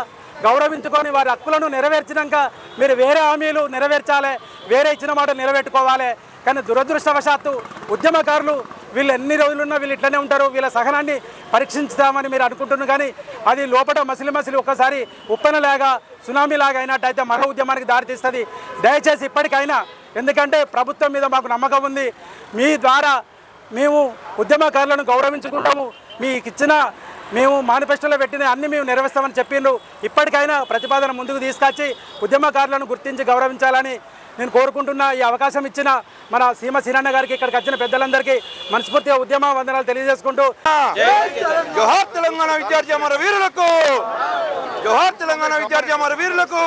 గౌరవించుకొని వారి హక్కులను నెరవేర్చినాక మీరు వేరే హామీలు నెరవేర్చాలి, వేరే ఇచ్చిన మాట నిలబెట్టుకోవాలి. కానీ దురదృష్టవశాత్తు ఉద్యమకారులు వీళ్ళు ఎన్ని రోజులున్నా వీళ్ళు ఇట్లనే ఉంటారు, వీళ్ళ సహనాన్ని పరీక్షించుతామని మీరు అనుకుంటున్నారు. కానీ అది లోపల మసిలి ఒక్కసారి ఉప్పెనలాగా సునామీలాగా అయినట్టయితే మరో ఉద్యమానికి దారితీస్తుంది. దయచేసి ఇప్పటికైనా, ఎందుకంటే ప్రభుత్వం మీద మాకు నమ్మకం ఉంది, మీ ద్వారా మేము ఉద్యమకారులను గౌరవించుకుంటాము, మీకు ఇచ్చిన మేము మేనిఫెస్టోలో పెట్టిన అన్ని మేము నెరవేర్స్తామని చెప్పిండ్రు. ఇప్పటికైనా ప్రతిపాదన ముందుకు తీసుకొచ్చి ఉద్యమకారులను గుర్తించి గౌరవించాలని నేను కోరుకుంటున్నా. ఈ అవకాశం ఇచ్చిన మన సీమసీనన్న గారికి, ఇక్కడికి వచ్చిన పెద్దలందరికీ మనస్ఫూర్తిగా ఉద్యమ వందనాలు తెలియజేసుకుంటూ జోహార్ తెలంగాణ విద్యార్థి అమర వీరులకు, జోహార్ తెలంగాణ విద్యార్థి అమర వీరులకు.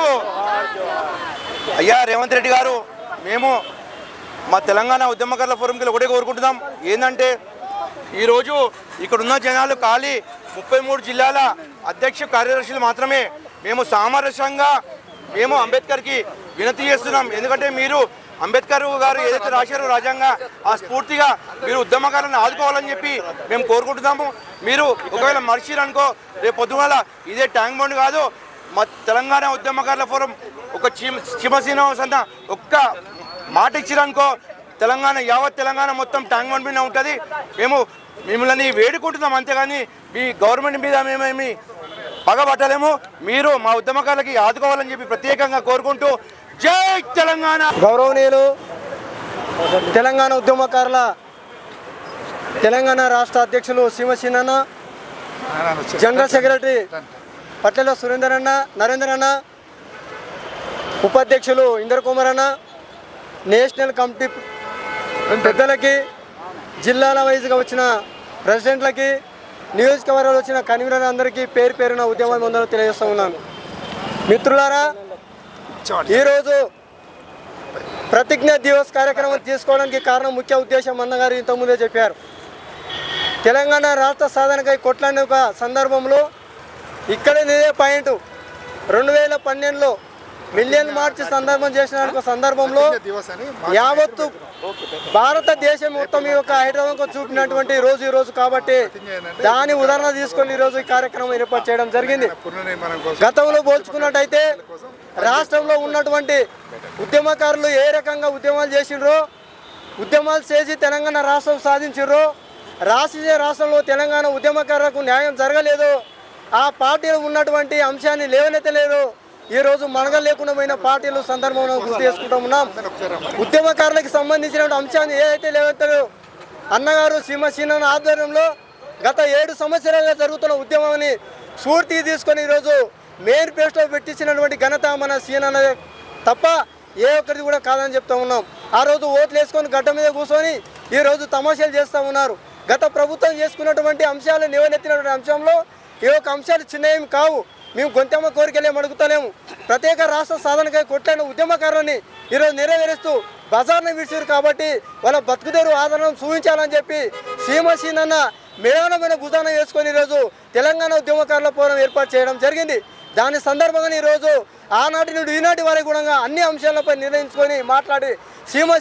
అయ్యా రేవంత్ రెడ్డి గారు, మేము మా తెలంగాణ ఉద్యమకారుల ఫోరంకి ఒకటే కోరుకుంటున్నాం. ఏంటంటే ఈరోజు ఇక్కడున్న జనాలు ఖాళీ 33 జిల్లాల అధ్యక్ష కార్యదర్శులు మాత్రమే. మేము సామరస్యంగా మేము అంబేద్కర్కి వినతి చేస్తున్నాం. ఎందుకంటే మీరు అంబేద్కర్ గారు ఏదైతే రాశారో రాజ్యాంగ, ఆ స్ఫూర్తిగా మీరు ఉద్యమకారులను ఆదుకోవాలని చెప్పి మేము కోరుకుంటున్నాము. మీరు ఒకవేళ మర్చిరనుకో, రేపు పొద్దుగాల ఇదే ట్యాంక్ బండ్ కాదు, మా తెలంగాణ ఉద్యమకారుల ఫోరం ఒక శ్రీనివాసన్న ఒక్క మాట ఇచ్చిరనుకో, యావత్ తెలంగాణ మొత్తం ట్యాంక్ బండ్ మీద ఉంటుంది. మేము మిమ్మల్ని వేడుకుంటున్నాం, అంతేగాని మీ గవర్నమెంట్ మీద మేమేమి పగబట్టలేము. మీరు మా ఉద్యమకారులకి ఆదుకోవాలని చెప్పి ప్రత్యేకంగా కోరుకుంటూ జై తెలంగాణ. గౌరవనీయులు తెలంగాణ ఉద్యమకారుల తెలంగాణ రాష్ట్ర అధ్యక్షులు సీమసీనన్న, జనరల్ సెక్రటరీ పట్ల నరేందర్ అన్న, ఉపాధ్యక్షులు ఇందర్ కుమార్ అన్న, నేషనల్ కమిటీ పెద్దలకి, జిల్లాల వైజ్గా వచ్చిన ప్రెసిడెంట్లకి, నియోజకవర్గాలు వచ్చిన కన్వీనర్ అందరికీ పేరు పేరున ఉద్యమ వందనాలు తెలియజేస్తూ ఉన్నాను. మిత్రులారా, ఈరోజు ప్రతిజ్ఞ దివస్ కార్యక్రమం తీసుకోవడానికి కారణం ముఖ్య ఉద్దేశం అన్నగారు ఇంతకుముందే చెప్పారు. తెలంగాణ రాష్ట్ర సాధనకై కొట్లాడిన ఒక సందర్భంలో ఇక్కడ ఇదే పాయింట్ 2012లో మిలియన్ మార్చ్ సందర్భం చేసిన ఒక సందర్భంలో యావత్తు భారతదేశం మొత్తం ఈ యొక్క హైదరాబాద్ చూపినటువంటి రోజు ఈ రోజు కాబట్టి దాని ఉదాహరణ తీసుకొని ఈరోజు ఈ కార్యక్రమం ఏర్పాటు చేయడం జరిగింది. గతంలో పోల్చుకున్నట్టయితే రాష్ట్రంలో ఉన్నటువంటి ఉద్యమకారులు ఏ రకంగా ఉద్యమాలు చేసిండ్రో, ఉద్యమాలు చేసి తెలంగాణ రాష్ట్రం సాధించారో, రాష్ట్రంలో తెలంగాణ ఉద్యమకారులకు న్యాయం జరగలేదు, ఆ పార్టీలో ఉన్నటువంటి అంశాన్ని లేవనెత్తలేదు. ఈరోజు మనగ లేకుండా పోయిన పార్టీలు సందర్భంలో గుర్తు చేసుకుంటూ ఉన్నాం. ఉద్యమకారులకు సంబంధించిన అంశాన్ని ఏదైతే లేవెత్తారో అన్నగారు సీనన్న ఆధ్వర్యంలో గత 7 సంవత్సరాలుగా జరుగుతున్న ఉద్యమాన్ని స్ఫూర్తి తీసుకొని ఈరోజు మేనిఫెస్టోలో పెట్టించినటువంటి ఘనత మన సీనన్న తప్ప ఏ ఒక్కరిది కూడా కాదని చెప్తా ఉన్నాం. ఆ రోజు ఓట్లు వేసుకొని గడ్డ మీద కూర్చొని ఈరోజు తమాషాలు చేస్తూ ఉన్నారు. గత ప్రభుత్వం చేసుకున్నటువంటి అంశాలు లేవనెత్తినటువంటి అంశంలో ఈ యొక్క అంశాలు చిన్నవి కావు. మేము గొంతెమ్మ కోరికలేం అడుగుతలేము. ప్రత్యేక రాష్ట్ర సాధనకై కొట్టిన ఉద్యమకారులని ఈరోజు నెరవేరుస్తూ బజార్ను విడిచారు కాబట్టి వాళ్ళ బతుకుదేరు ఆదరణ చూపించాలని చెప్పి సీనన్న మేళనమైన భుజాన వేసుకొని ఈరోజు తెలంగాణ ఉద్యమకారుల ఫోరం ఏర్పాటు చేయడం జరిగింది. దాని సందర్భంగా ఈరోజు ఆనాటి నుండి ఈనాటి వరకు కూడా అన్ని అంశాలపై నిర్ణయించుకొని మాట్లాడి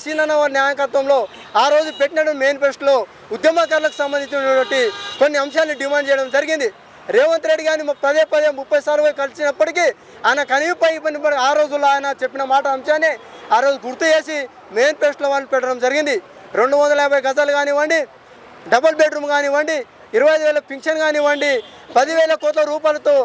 సీనన్న వారి నాయకత్వంలో ఆ రోజు పెట్టిన మేనిఫెస్టోలో ఉద్యమకారులకు సంబంధించినటువంటి కొన్ని అంశాలను డిమాండ్ చేయడం జరిగింది. రేవంత్ రెడ్డి గారిని 30 సార్లు కలిసినప్పటికీ ఆయన కనివిపై ఆ రోజుల్లో ఆయన చెప్పిన మాట అంశాన్ని ఆ రోజు గుర్తు చేసి మేనిఫెస్టోలో వాళ్ళు పెట్టడం జరిగింది. 250 గజాలు కానివ్వండి, డబుల్ బెడ్రూమ్ కానివ్వండి, 25,000 పింఛన్ కానివ్వండి, 10,000 కోట్ల రూపాయలతో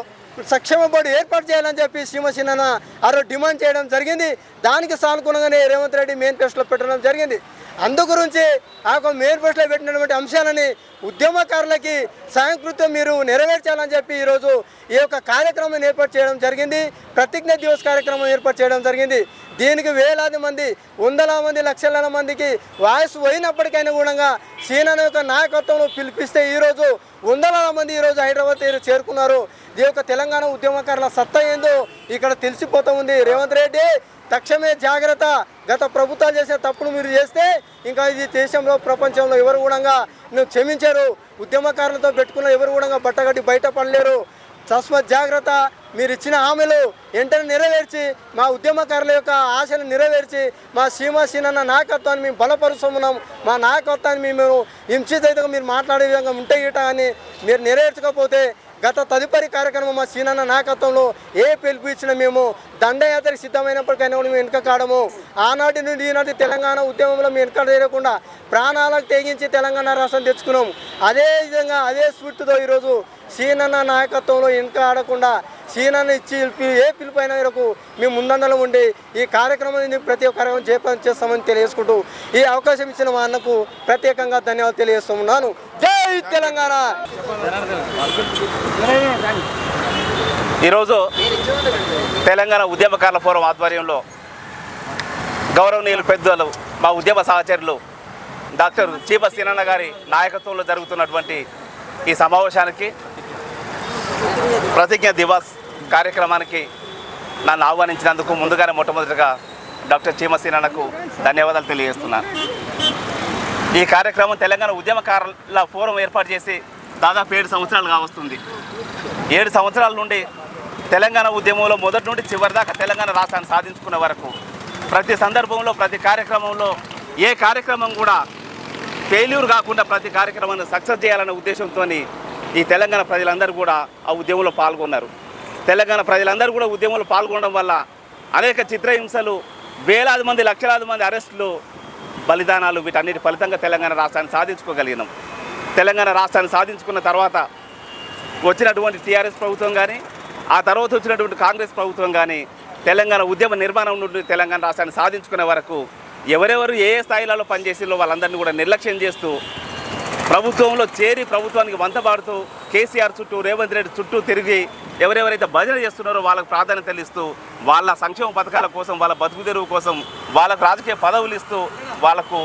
సంక్షేమ బోర్డు ఏర్పాటు చేయాలని చెప్పి సీనన్న ఆ రోజు డిమాండ్ చేయడం జరిగింది. దానికి సానుకూలంగానే రేవంత్ రెడ్డి మేనిఫెస్టోలో పెట్టడం జరిగింది. అందు గురించి ఆ యొక్క మేనిఫెస్టోలో పెట్టినటువంటి అంశాలని ఉద్యమకారులకి సాంస్కృత్యం మీరు నెరవేర్చాలని చెప్పి ఈరోజు ఈ యొక్క కార్యక్రమం ఏర్పాటు చేయడం జరిగింది. ప్రతిజ్ఞ దివస్ కార్యక్రమం ఏర్పాటు చేయడం జరిగింది. దీనికి వేలాది మంది, వందల మంది, లక్షల మందికి వాయిస్ పోయినప్పటికైనా కూడా సీనన్న యొక్క నాయకత్వంలో పిలిపిస్తే ఈరోజు వందల మంది ఈరోజు హైదరాబాద్ చేరుకున్నారు. ఈ యొక్క తెలంగాణ ఉద్యమకారుల సత్తా ఏందో ఇక్కడ తెలిసిపోతూ ఉంది. రేవంత్ రెడ్డి తక్షణమే జాగ్రత్త. గత ప్రభుత్వాలు చేసే తప్పులు మీరు చేస్తే ఇంకా ఇది దేశంలో ప్రపంచంలో ఎవరు కూడా నువ్వు క్షమించారు. ఉద్యమకారులతో పెట్టుకున్న ఎవరు కూడా బట్టగట్టి బయట పడలేరు. తస్మత్ జాగ్రత్త. మీరు ఇచ్చిన హామీలు వెంటనే నెరవేర్చి మా ఉద్యమకారుల యొక్క ఆశలు నెరవేర్చి మా సీనన్న నాయకత్వాన్ని మేము బలపరుస్తున్నాం. మా నాయకత్వాన్ని మేము హింసితగా మీరు మాట్లాడే విధంగా ఉంటే గిట అని మీరు నెరవేర్చకపోతే గత తదుపరి కార్యక్రమం మా సీనన్న నాయకత్వంలో ఏ పిలుపు ఇచ్చినా మేము దండయాత్రకు సిద్ధమైనప్పటికైనా కూడా మేము వెనుక కాడము. ఆనాటి నుండి ఈనాటి తెలంగాణ ఉద్యమంలో మేము వెనుక చేయకుండా ప్రాణాలకు తెగించి తెలంగాణ రాష్ట్రం తెచ్చుకున్నాము. అదే విధంగా అదే స్ఫూర్తితో ఈరోజు సీనన్న నాయకత్వంలో వెనుక ఆడకుండా సీనన్న ఇచ్చి ఏ పిలుపు అయినా వరకు మేము ముందండలో ఉండి ఈ కార్యక్రమాన్ని ప్రతి ఒక్క కార్యక్రమం చేస్తామని తెలియజేసుకుంటూ ఈ అవకాశం ఇచ్చిన మా అన్నకు ప్రత్యేకంగా ధన్యవాదాలు తెలియజేస్తున్నాను. జై తెలంగాణ. ఈరోజు తెలంగాణ ఉద్యమకారుల ఫోరం ఆధ్వర్యంలో గౌరవనీయులు పెద్దలు మా ఉద్యమ సహచరులు డాక్టర్ చీమ సీనన్న గారి నాయకత్వంలో జరుగుతున్నటువంటి ఈ సమావేశానికి ప్రతిజ్ఞ దివస్ కార్యక్రమానికి నన్ను ఆహ్వానించినందుకు ముందుగానే మొట్టమొదటిగా డాక్టర్ చీమ సీనన్నకు ధన్యవాదాలు తెలియజేస్తున్నాను. ఈ కార్యక్రమం తెలంగాణ ఉద్యమకారుల ఫోరం ఏర్పాటు చేసి దాదాపు 7 సంవత్సరాలు కావస్తుంది. 7 సంవత్సరాల నుండి తెలంగాణ ఉద్యమంలో మొదటి నుండి చివరి దాకా తెలంగాణ రాష్ట్రాన్ని సాధించుకునే వరకు ప్రతి సందర్భంలో ప్రతి కార్యక్రమంలో ఏ కార్యక్రమం కూడా ఫెయిల్యూర్ కాకుండా ప్రతి కార్యక్రమాన్ని సక్సెస్ చేయాలనే ఉద్దేశంతో ఈ తెలంగాణ ప్రజలందరూ కూడా ఆ ఉద్యమంలో పాల్గొన్నారు. తెలంగాణ ప్రజలందరూ కూడా ఉద్యమంలో పాల్గొనడం వల్ల అనేక చిత్రహింసలు, వేలాది మంది, లక్షలాది మంది అరెస్టులు, బలిదానాలు, వీటన్నిటి ఫలితంగా తెలంగాణ రాష్ట్రాన్ని సాధించుకోగలిగినాం. తెలంగాణ రాష్ట్రాన్ని సాధించుకున్న తర్వాత వచ్చినటువంటి టీఆర్ఎస్ ప్రభుత్వం కానీ ఆ తర్వాత వచ్చినటువంటి కాంగ్రెస్ ప్రభుత్వం కానీ తెలంగాణ ఉద్యమ నిర్మాణం నుండి తెలంగాణ రాష్ట్రాన్ని సాధించుకునే వరకు ఎవరెవరు ఏ స్థాయిలలో పనిచేసిలో వాళ్ళందరినీ కూడా నిర్లక్ష్యం చేస్తూ ప్రభుత్వంలో చేరి ప్రభుత్వానికి వంతపాడుతూ కేసీఆర్ చుట్టూ, రేవంత్ రెడ్డి చుట్టూ తిరిగి ఎవరెవరైతే భజన చేస్తున్నారో వాళ్ళకు ప్రాధాన్యతలు ఇస్తూ వాళ్ళ సంక్షేమ పథకాల కోసం, వాళ్ళ బతుకు తెరువు కోసం వాళ్ళకు రాజకీయ పదవులు ఇస్తూ వాళ్ళకు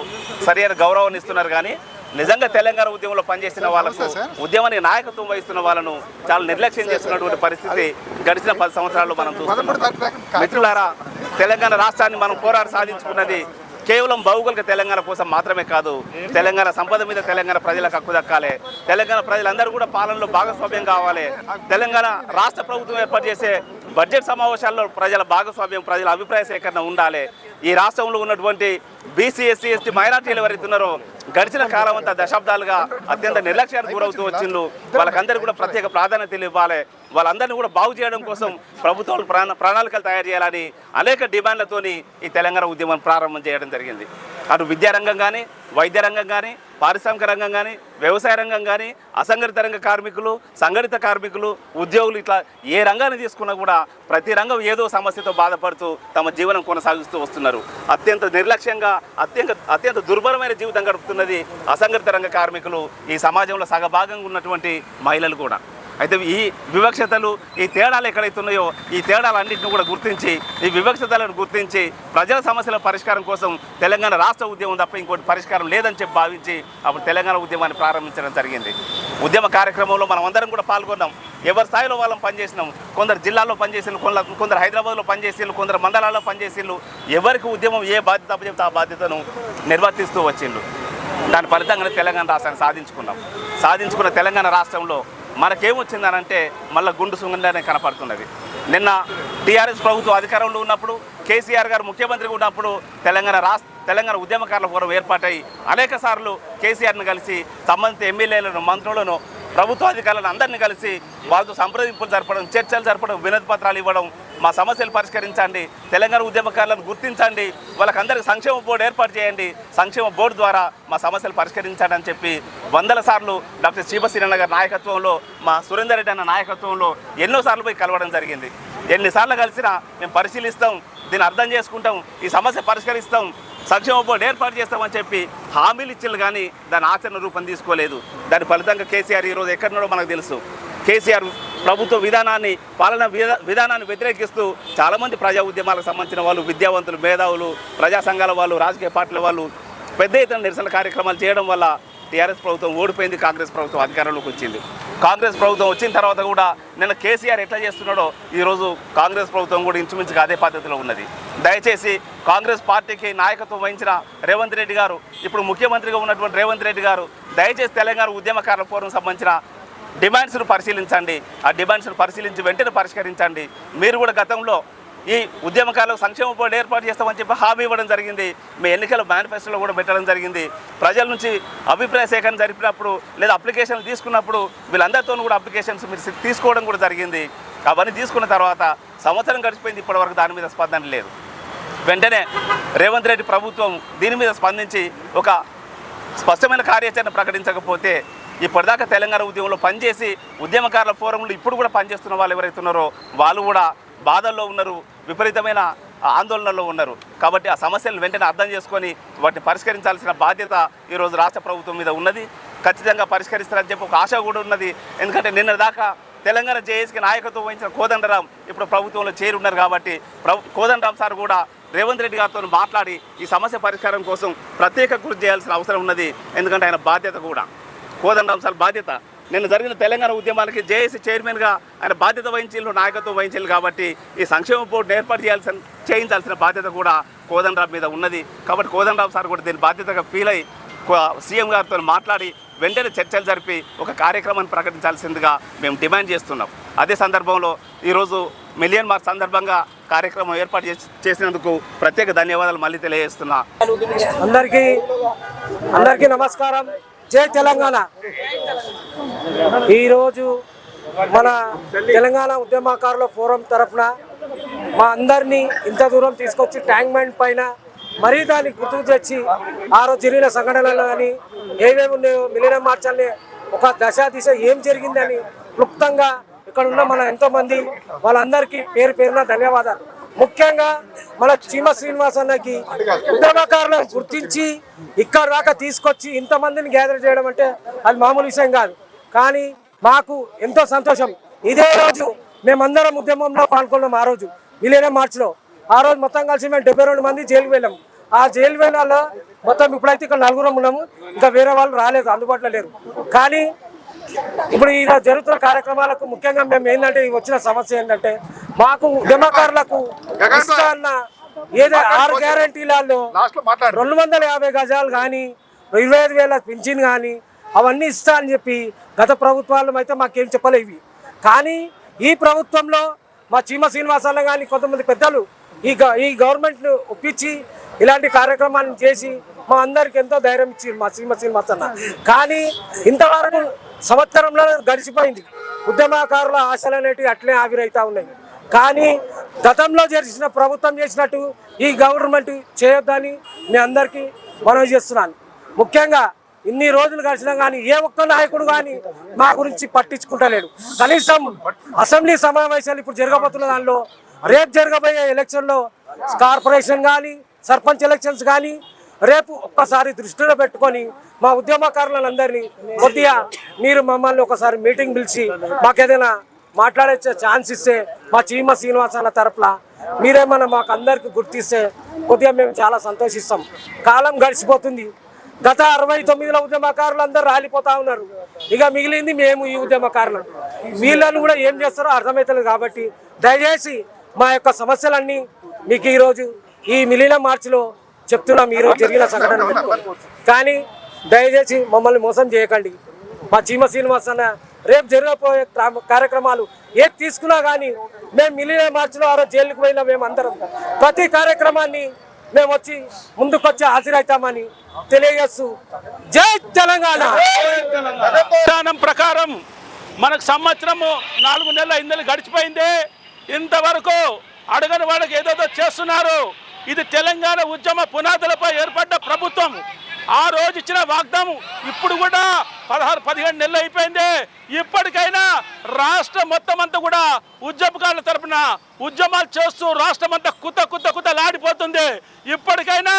సరైన గౌరవాన్ని ఇస్తున్నారు. కానీ నిజంగా తెలంగాణ ఉద్యమంలో పనిచేసిన వాళ్ళకు, ఉద్యమానికి నాయకత్వం వహిస్తున్న వాళ్ళను చాలా నిర్లక్ష్యం చేస్తున్నటువంటి పరిస్థితి గడిచిన 10 సంవత్సరాల్లో మనం చూస్తున్నాం. మిత్రులారా, తెలంగాణ రాష్ట్రాన్ని మనం పోరాడి సాధించుకున్నది కేవలం భౌగోళిక తెలంగాణ కోసం మాత్రమే కాదు, తెలంగాణ సంపద మీద తెలంగాణ ప్రజలకు హక్కు దక్కాలి, తెలంగాణ ప్రజలందరూ కూడా పాలనలో భాగస్వామ్యం కావాలి, తెలంగాణ రాష్ట్ర ప్రభుత్వం ఏర్పాటు చేసే బడ్జెట్ సమావేశాల్లో ప్రజల భాగస్వామ్యం, ప్రజల అభిప్రాయ సేకరణ ఉండాలి. ఈ రాష్ట్రంలో ఉన్నటువంటి బీసీ, ఎస్సీ, ఎస్టీ మైనార్టీలు ఎవరైతే ఉన్నారో గడిచిన కాలం అంతా దశాబ్దాలుగా అత్యంత నిర్లక్ష్యానికి గురవుతూ వచ్చిండ్రు. వాళ్ళకందరూ కూడా ప్రత్యేక ప్రాధాన్యతలు ఇవ్వాలి. వాళ్ళందరినీ కూడా బాగు చేయడం కోసం ప్రభుత్వాలు ప్రణాళికలు తయారు చేయాలని అనేక డిమాండ్లతోని ఈ తెలంగాణ ఉద్యమం ప్రారంభం చేయడం జరిగింది. అటు విద్యారంగం కానీ, వైద్య రంగం కానీ, పారిశ్రామిక రంగం కానీ, వ్యవసాయ రంగం కానీ, అసంఘటిత రంగ కార్మికులు, సంఘటిత కార్మికులు, ఉద్యోగులు, ఇట్లా ఏ రంగాన్ని తీసుకున్నా కూడా ప్రతి రంగం ఏదో సమస్యతో బాధపడుతూ తమ జీవనం కొనసాగిస్తూ వస్తున్నారు. అత్యంత నిర్లక్ష్యంగా అత్యంత దుర్భరమైన జీవితం గడుపుతున్నది అసంఘటిత రంగ కార్మికులు, ఈ సమాజంలో సగభాగంగా ఉన్నటువంటి మహిళలు కూడా. అయితే ఈ వివక్షతలు, ఈ తేడాలు ఎక్కడైతే ఉన్నాయో ఈ తేడాలన్నింటినీ కూడా గుర్తించి, ఈ వివక్షతలను గుర్తించి ప్రజల సమస్యల పరిష్కారం కోసం తెలంగాణ రాష్ట్ర ఉద్యమం తప్ప ఇంకోటి పరిష్కారం లేదని చెప్పి భావించి అప్పుడు తెలంగాణ ఉద్యమాన్ని ప్రారంభించడం జరిగింది. ఉద్యమ కార్యక్రమంలో మనం అందరం కూడా పాల్గొన్నాం. ఎవరి స్థాయిలో వాళ్ళం పనిచేసినాం. కొందరు జిల్లాల్లో పనిచేసిన, కొందరు హైదరాబాద్లో పనిచేసిళ్ళు, కొందరు మండలాల్లో పనిచేసిళ్ళు. ఎవరికి ఉద్యమం ఏ బాధ్యత అప్పచెప్తే ఆ బాధ్యతను నిర్వర్తిస్తూ వచ్చిండ్రు. దాని ఫలితంగానే తెలంగాణ రాష్ట్రాన్ని సాధించుకున్న తెలంగాణ రాష్ట్రంలో మనకేమొచ్చిందనంటే మళ్ళీ గుండు సుంగంగానే కనపడుతున్నది. నిన్న టీఆర్ఎస్ ప్రభుత్వం అధికారంలో ఉన్నప్పుడు, కేసీఆర్ గారు ముఖ్యమంత్రిగా ఉన్నప్పుడు తెలంగాణ ఉద్యమకారుల ఫోరం ఏర్పాటై అనేక సార్లు కేసీఆర్ని కలిసి సంబంధిత ఎమ్మెల్యేలను, మంత్రులను, ప్రభుత్వ అధికారులను అందరినీ కలిసి వాళ్ళతో సంప్రదింపులు జరపడం, చర్చలు జరపడం, వినతి పత్రాలు ఇవ్వడం, మా సమస్యలు పరిష్కరించండి, తెలంగాణ ఉద్యమకారులను గుర్తించండి, వాళ్ళకందరికీ సంక్షేమ బోర్డు ఏర్పాటు చేయండి, సంక్షేమ బోర్డు ద్వారా మా సమస్యలు పరిష్కరించండి అని చెప్పి వందల సార్లు డాక్టర్ శ్రీమశ్రీనన్న గారి నాయకత్వంలో, మా సురేందర్ రెడ్డి అన్న నాయకత్వంలో ఎన్నోసార్లు పోయి కలవడం జరిగింది. ఎన్నిసార్లు కలిసినా మేము పరిశీలిస్తాం, దీన్ని అర్థం చేసుకుంటాం, ఈ సమస్య పరిష్కరిస్తాం, సంక్షేమ బోర్డు ఏర్పాటు చేస్తామని చెప్పి హామీలు ఇచ్చిళ్ళు కానీ దాని ఆచరణ రూపం తీసుకోలేదు. దాని ఫలితంగా కేసీఆర్ ఈరోజు ఎక్కడున్నాడో మనకు తెలుసు. కేసీఆర్ ప్రభుత్వ పాలన విధానాన్ని వ్యతిరేకిస్తూ చాలామంది ప్రజా ఉద్యమాలకు సంబంధించిన వాళ్ళు, విద్యావంతులు, మేధావులు, ప్రజా సంఘాల వాళ్ళు, రాజకీయ పార్టీల వాళ్ళు పెద్ద ఎత్తున నిరసన కార్యక్రమాలు చేయడం వల్ల టీఆర్ఎస్ ప్రభుత్వం ఓడిపోయింది. కాంగ్రెస్ ప్రభుత్వం అధికారంలోకి వచ్చింది. కాంగ్రెస్ ప్రభుత్వం వచ్చిన తర్వాత కూడా నిన్న కేసీఆర్ ఎట్లా చేస్తున్నాడో ఈరోజు కాంగ్రెస్ ప్రభుత్వం కూడా ఇంచుమించుగా అదే పద్ధతిలో ఉన్నది. దయచేసి కాంగ్రెస్ పార్టీకి నాయకత్వం వహించిన రేవంత్ రెడ్డి గారు, ఇప్పుడు ముఖ్యమంత్రిగా ఉన్నటువంటి రేవంత్ రెడ్డి గారు, దయచేసి తెలంగాణ ఉద్యమకారుల ఫోరం సంబంధించిన డిమాండ్స్ను పరిశీలించండి. ఆ డిమాండ్స్ను పరిశీలించి వెంటనే పరిష్కరించండి. మీరు కూడా గతంలో ఈ ఉద్యమకారులకు సంక్షేమ బోర్డు ఏర్పాటు చేస్తామని చెప్పి హామీ ఇవ్వడం జరిగింది. మీ ఎన్నికల మేనిఫెస్టోలో కూడా పెట్టడం జరిగింది. ప్రజల నుంచి అభిప్రాయ సేకరణ జరిపినప్పుడు లేదా అప్లికేషన్లు తీసుకున్నప్పుడు వీళ్ళందరితో కూడా అప్లికేషన్స్ మీరు తీసుకోవడం కూడా జరిగింది. అవన్నీ తీసుకున్న తర్వాత సంవత్సరం గడిచిపోయింది, ఇప్పటివరకు దాని మీద స్పందన లేదు. వెంటనే రేవంత్ రెడ్డి ప్రభుత్వం దీని మీద స్పందించి ఒక స్పష్టమైన కార్యాచరణ ప్రకటించకపోతే ఇప్పటిదాకా తెలంగాణ ఉద్యమంలో పనిచేసి ఉద్యమకారుల ఫోరంలో ఇప్పుడు కూడా పనిచేస్తున్న వాళ్ళు ఎవరైతే ఉన్నారో వాళ్ళు కూడా బాధల్లో ఉన్నారు, విపరీతమైన ఆందోళనలో ఉన్నారు. కాబట్టి ఆ సమస్యలను వెంటనే అర్థం చేసుకొని వాటిని పరిష్కరించాల్సిన బాధ్యత ఈరోజు రాష్ట్ర ప్రభుత్వం మీద ఉన్నది. ఖచ్చితంగా పరిష్కరిస్తారని చెప్పి ఒక ఆశ కూడా ఉన్నది. ఎందుకంటే నిన్న దాకా తెలంగాణ జేఏసీకి నాయకత్వం వహించిన కోదండరాం ఇప్పుడు ప్రభుత్వంలో చేరున్నారు. కాబట్టి కోదండరాం సార్ కూడా రేవంత్ రెడ్డి గారితో మాట్లాడి ఈ సమస్య పరిష్కారం కోసం ప్రత్యేక కృషి చేయాల్సిన అవసరం ఉన్నది. ఎందుకంటే ఆయన బాధ్యత కూడా, కోదండరాం సార్ బాధ్యత నిన్న జరిగిన తెలంగాణ ఉద్యమానికి జేఏసీ చైర్మన్గా ఆయన బాధ్యత వహించారు, నాయకత్వం వహించారు. కాబట్టి ఈ సంక్షేమ బోర్డును ఏర్పాటు చేయించాల్సిన బాధ్యత కూడా కోదండరాం మీద ఉన్నది. కాబట్టి కోదండరాం సార్ కూడా దీని బాధ్యతగా ఫీల్ అయ్యి సీఎం గారితో మాట్లాడి వెంటనే చర్చలు జరిపి ఒక కార్యక్రమాన్ని ప్రకటించాల్సిందిగా మేము డిమాండ్ చేస్తున్నాం. అదే సందర్భంలో ఈరోజు మిలియన్ మార్చ్ సందర్భంగా కార్యక్రమం ఏర్పాటు చేసినందుకు ప్రత్యేక ధన్యవాదాలు మళ్ళీ తెలియజేస్తున్నా. అందరికీ నమస్కారం. జై తెలంగాణ. ఈరోజు మన తెలంగాణ ఉద్యమకారుల ఫోరం తరఫున మా అందరినీ ఇంత దూరం తీసుకొచ్చి ట్యాంక్ బండ్ పైన మరీ దాన్ని గుర్తుకు తెచ్చి ఆ రోజు జరిగిన సంఘటనలు కానీ ఏమేమి ఉన్నాయో, మిలియన్ మార్చాలని ఒక దిశ ఏం జరిగిందని క్లుప్తంగా ఇక్కడ ఉన్న మన ఎంతోమంది వాళ్ళందరికీ పేరు పేరున ధన్యవాదాలు. ముఖ్యంగా మన చీమ శ్రీనివాస్ అన్నకి ఉద్యమకారులను గుర్తించి ఇక్కడ దాకా తీసుకొచ్చి ఇంతమందిని గ్యాదర్ చేయడం అంటే అది మామూలు విషయం కాదు. కానీ మాకు ఎంతో సంతోషం. ఇదే రోజు మేమందరం ఉద్యమంలో పాల్గొన్నాం. ఆ రోజు మిలియన్ మార్చ్లో ఆ రోజు మొత్తం కలిసి మేము 72 మంది జైలుకి వెళ్ళాం. ఆ జైలు వెళ్ళాలో మొత్తం ఇప్పుడైతే ఇక్కడ 4 ఉన్నాము, ఇంకా వేరే వాళ్ళు రాలేదు, అందుబాటులో లేరు. కానీ ఇప్పుడు ఇలా జరుగుతున్న కార్యక్రమాలకు ముఖ్యంగా మేము ఏంటంటే వచ్చిన సమస్య ఏంటంటే మాకు ఉద్యమకారులకు ఇష్ట అన్న ఏదో 6 గ్యారంటీలలో 250 గజాలు కానీ 25,000 పింఛన్ కానీ అవన్నీ ఇస్తా అని చెప్పి గత ప్రభుత్వాలు అయితే మాకేం చెప్పలేవి. కానీ ఈ ప్రభుత్వంలో మా చీమ శ్రీనివాసాలు కానీ కొంతమంది పెద్దలు ఈ గవర్నమెంట్ను ఒప్పించి ఇలాంటి కార్యక్రమాలను చేసి మా అందరికి ఎంతో ధైర్యం ఇచ్చారు మా చీమ శ్రీనివాసన్న. కానీ ఇంతవరకు సంవత్సరంలో గడిచిపోయింది. ఉద్యమకారుల ఆశలు అనేటివి అట్లే ఆవిరైతా ఉన్నాయి. కానీ గతంలో చేసిన ప్రభుత్వం చేసినట్టు ఈ గవర్నమెంట్ చేయొద్దని నేను అందరికీ మనవి చేస్తున్నాను. ముఖ్యంగా ఇన్ని రోజులు గడిచినా కానీ ఏ ఒక్క నాయకుడు కానీ మా గురించి పట్టించుకుంటలేడు. కనీసం అసెంబ్లీ సమావేశాలు ఇప్పుడు జరగబోతున్న దానిలో రేపు జరగబోయే ఎలక్షన్లో కార్పొరేషన్ కానీ సర్పంచ్ ఎలక్షన్స్ కానీ రేపు ఒక్కసారి దృష్టిలో పెట్టుకొని మా ఉద్యమకారులందరినీ కొద్దిగా మీరు మమ్మల్ని ఒకసారి మీటింగ్ పిలిచి మాకేదైనా మాట్లాడే ఛాన్స్ ఇస్తే మా చీమ శ్రీనివాసన్న తరపున మీరేమన్నా మాకు అందరికి గుర్తిస్తే కొద్దిగా మేము చాలా సంతోషిస్తాం. కాలం గడిచిపోతుంది. గత 69లో ఉద్యమకారులు అందరూ రాలిపోతా ఉన్నారు. ఇక మిగిలింది మేము ఈ ఉద్యమకారులు. వీళ్ళని కూడా ఏం చేస్తారో అర్థమవుతుంది. కాబట్టి దయచేసి మా యొక్క సమస్యలన్నీ మీకు ఈరోజు ఈ మిలియన్ మార్చిలో చెప్తున్నాం. ఈరోజు జరిగిన సంఘటన కానీ దయచేసి మమ్మల్ని మోసం చేయకండి. మా చీమ శ్రీనివాసన్న రేపు జరగబోయే కార్యక్రమాలు ఏది తీసుకున్నా కానీ మేము మిలియన్ మార్చిలో ఆ రోజు జైలుకు పోయినా మేము అందరం ప్రతి కార్యక్రమాన్ని మేము వచ్చి ముందుకొచ్చి హాజరవుతామని తెలియజేస్తూ జై తెలంగాణ. విధానం ప్రకారం మనకు సంవత్సరము 4 నెలల 5 నెలలు గడిచిపోయింది. ఇంతవరకు అడగని వాళ్ళకి ఏదేదో చేస్తున్నారు. ఇది తెలంగాణ ఉద్యమ పునాదులపై ఏర్పడ్డ ప్రభుత్వం. ఆ రోజు ఇచ్చిన వాగ్దానం ఇప్పుడు కూడా 16-17 నెలలు అయిపోయింది. ఇప్పటికైనా రాష్ట్రం మొత్తం అంతా కూడా ఉద్యమకారుల తరపున ఉద్యమాలు చేస్తూ రాష్ట్రం అంతా కుతలాడిపోతుంది. ఇప్పటికైనా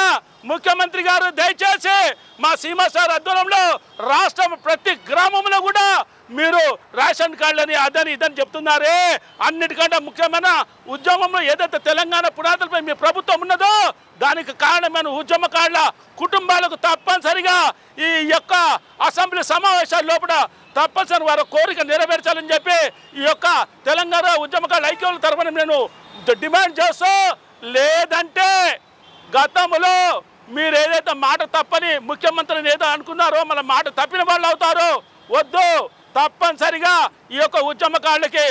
ముఖ్యమంత్రి గారు దయచేసి మా సీమ సార్ ఆధ్వర్యంలో రాష్ట్రం ప్రతి గ్రామంలో కూడా మీరు రేషన్ కార్డులని అదని ఇదని చెప్తున్నారే. అన్నిటికంటే ముఖ్యమైన ఉద్యమంలో ఏదైతే తెలంగాణ పునాదులపై మీ ప్రభుత్వం ఉన్నదో దానికి కారణమైన ఉద్యమకారుల కుటుంబాలకు తప్పనిసరిగా ఈ యొక్క అసెంబ్లీ సమావేశాల లోపల తప్పనిసరి వారి కోరిక నెరవేర్చాలని చెప్పి ఈ యొక్క తెలంగాణ ఉద్యమకారుల ఐక్యుల తరఫున నేను డిమాండ్ చేస్తూ, లేదంటే గతంలో మీరు ఏదైతే మాట తప్పని ముఖ్యమంత్రిని ఏదో అనుకున్నారో మన మాట తప్పిన వాళ్ళు అవుతారు. వద్దు, తప్పనిసరిగా ఈ యొక్క ఉద్యమకారులకి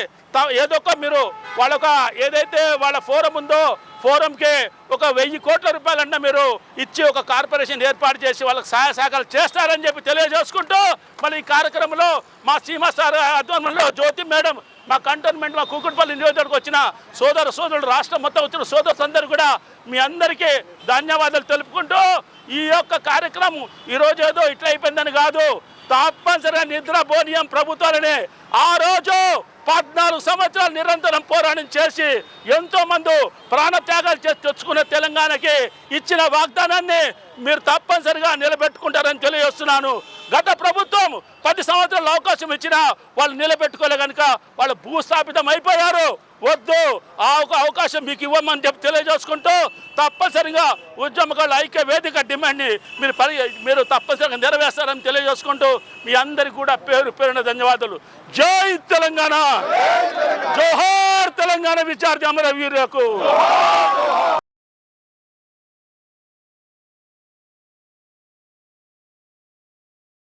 ఏదో ఒక మీరు వాళ్ళొక ఏదైతే వాళ్ళ ఫోరం ఉందో ఫోరంకి ఒక 1000 కోట్ల రూపాయలన్నా మీరు ఇచ్చి ఒక కార్పొరేషన్ ఏర్పాటు చేసి వాళ్ళకి సహాయ సహకారాలు చేస్తారని చెప్పి తెలియజేసుకుంటూ మళ్ళీ ఈ కార్యక్రమంలో మా సీమ సార్ ఆధ్వర్యంలో జ్యోతి మేడం, మా కంటోన్మెంట్, మా కూకుట్పల్లి నియోజకవర్గం వచ్చిన సోదరుడు, రాష్ట్రం మొత్తం వచ్చిన సోదరులందరూ కూడా మీ అందరికీ ధన్యవాదాలు తెలుపుకుంటూ ఈ యొక్క కార్యక్రమం ఈరోజు ఏదో ఇట్లా అయిపోయిందని కాదు, తప్పనిసరిగా నిద్రపోనీయం ప్రభుత్వాలనే. ఆ రోజు 14 సంవత్సరాలు నిరంతరం పోరాటం చేసి ఎంతో మంది ప్రాణత్యాగాలు చేసి తెచ్చుకున్న తెలంగాణకి ఇచ్చిన వాగ్దానాన్ని మీరు తప్పనిసరిగా నిలబెట్టుకుంటారని తెలియజేస్తున్నాను. గత ప్రభుత్వం 10 సంవత్సరాల అవకాశం ఇచ్చినా వాళ్ళు నిలబెట్టుకోలే కనుక వాళ్ళు భూస్థాపితం అయిపోయారు. వద్దు, ఆ అవకాశం మీకు ఇవ్వమని చెప్పి తెలియజేసుకుంటూ తప్పనిసరిగా ఉద్యమకారుల ఐక్య వేదిక డిమాండ్ని మీరు తప్పనిసరిగా నెరవేర్స్తారని తెలియజేసుకుంటూ మీ అందరికీ కూడా పేరున ధన్యవాదాలు. జై తెలంగాణ, జోహార్ తెలంగాణ విద్యార్థి అమరవీరులకు.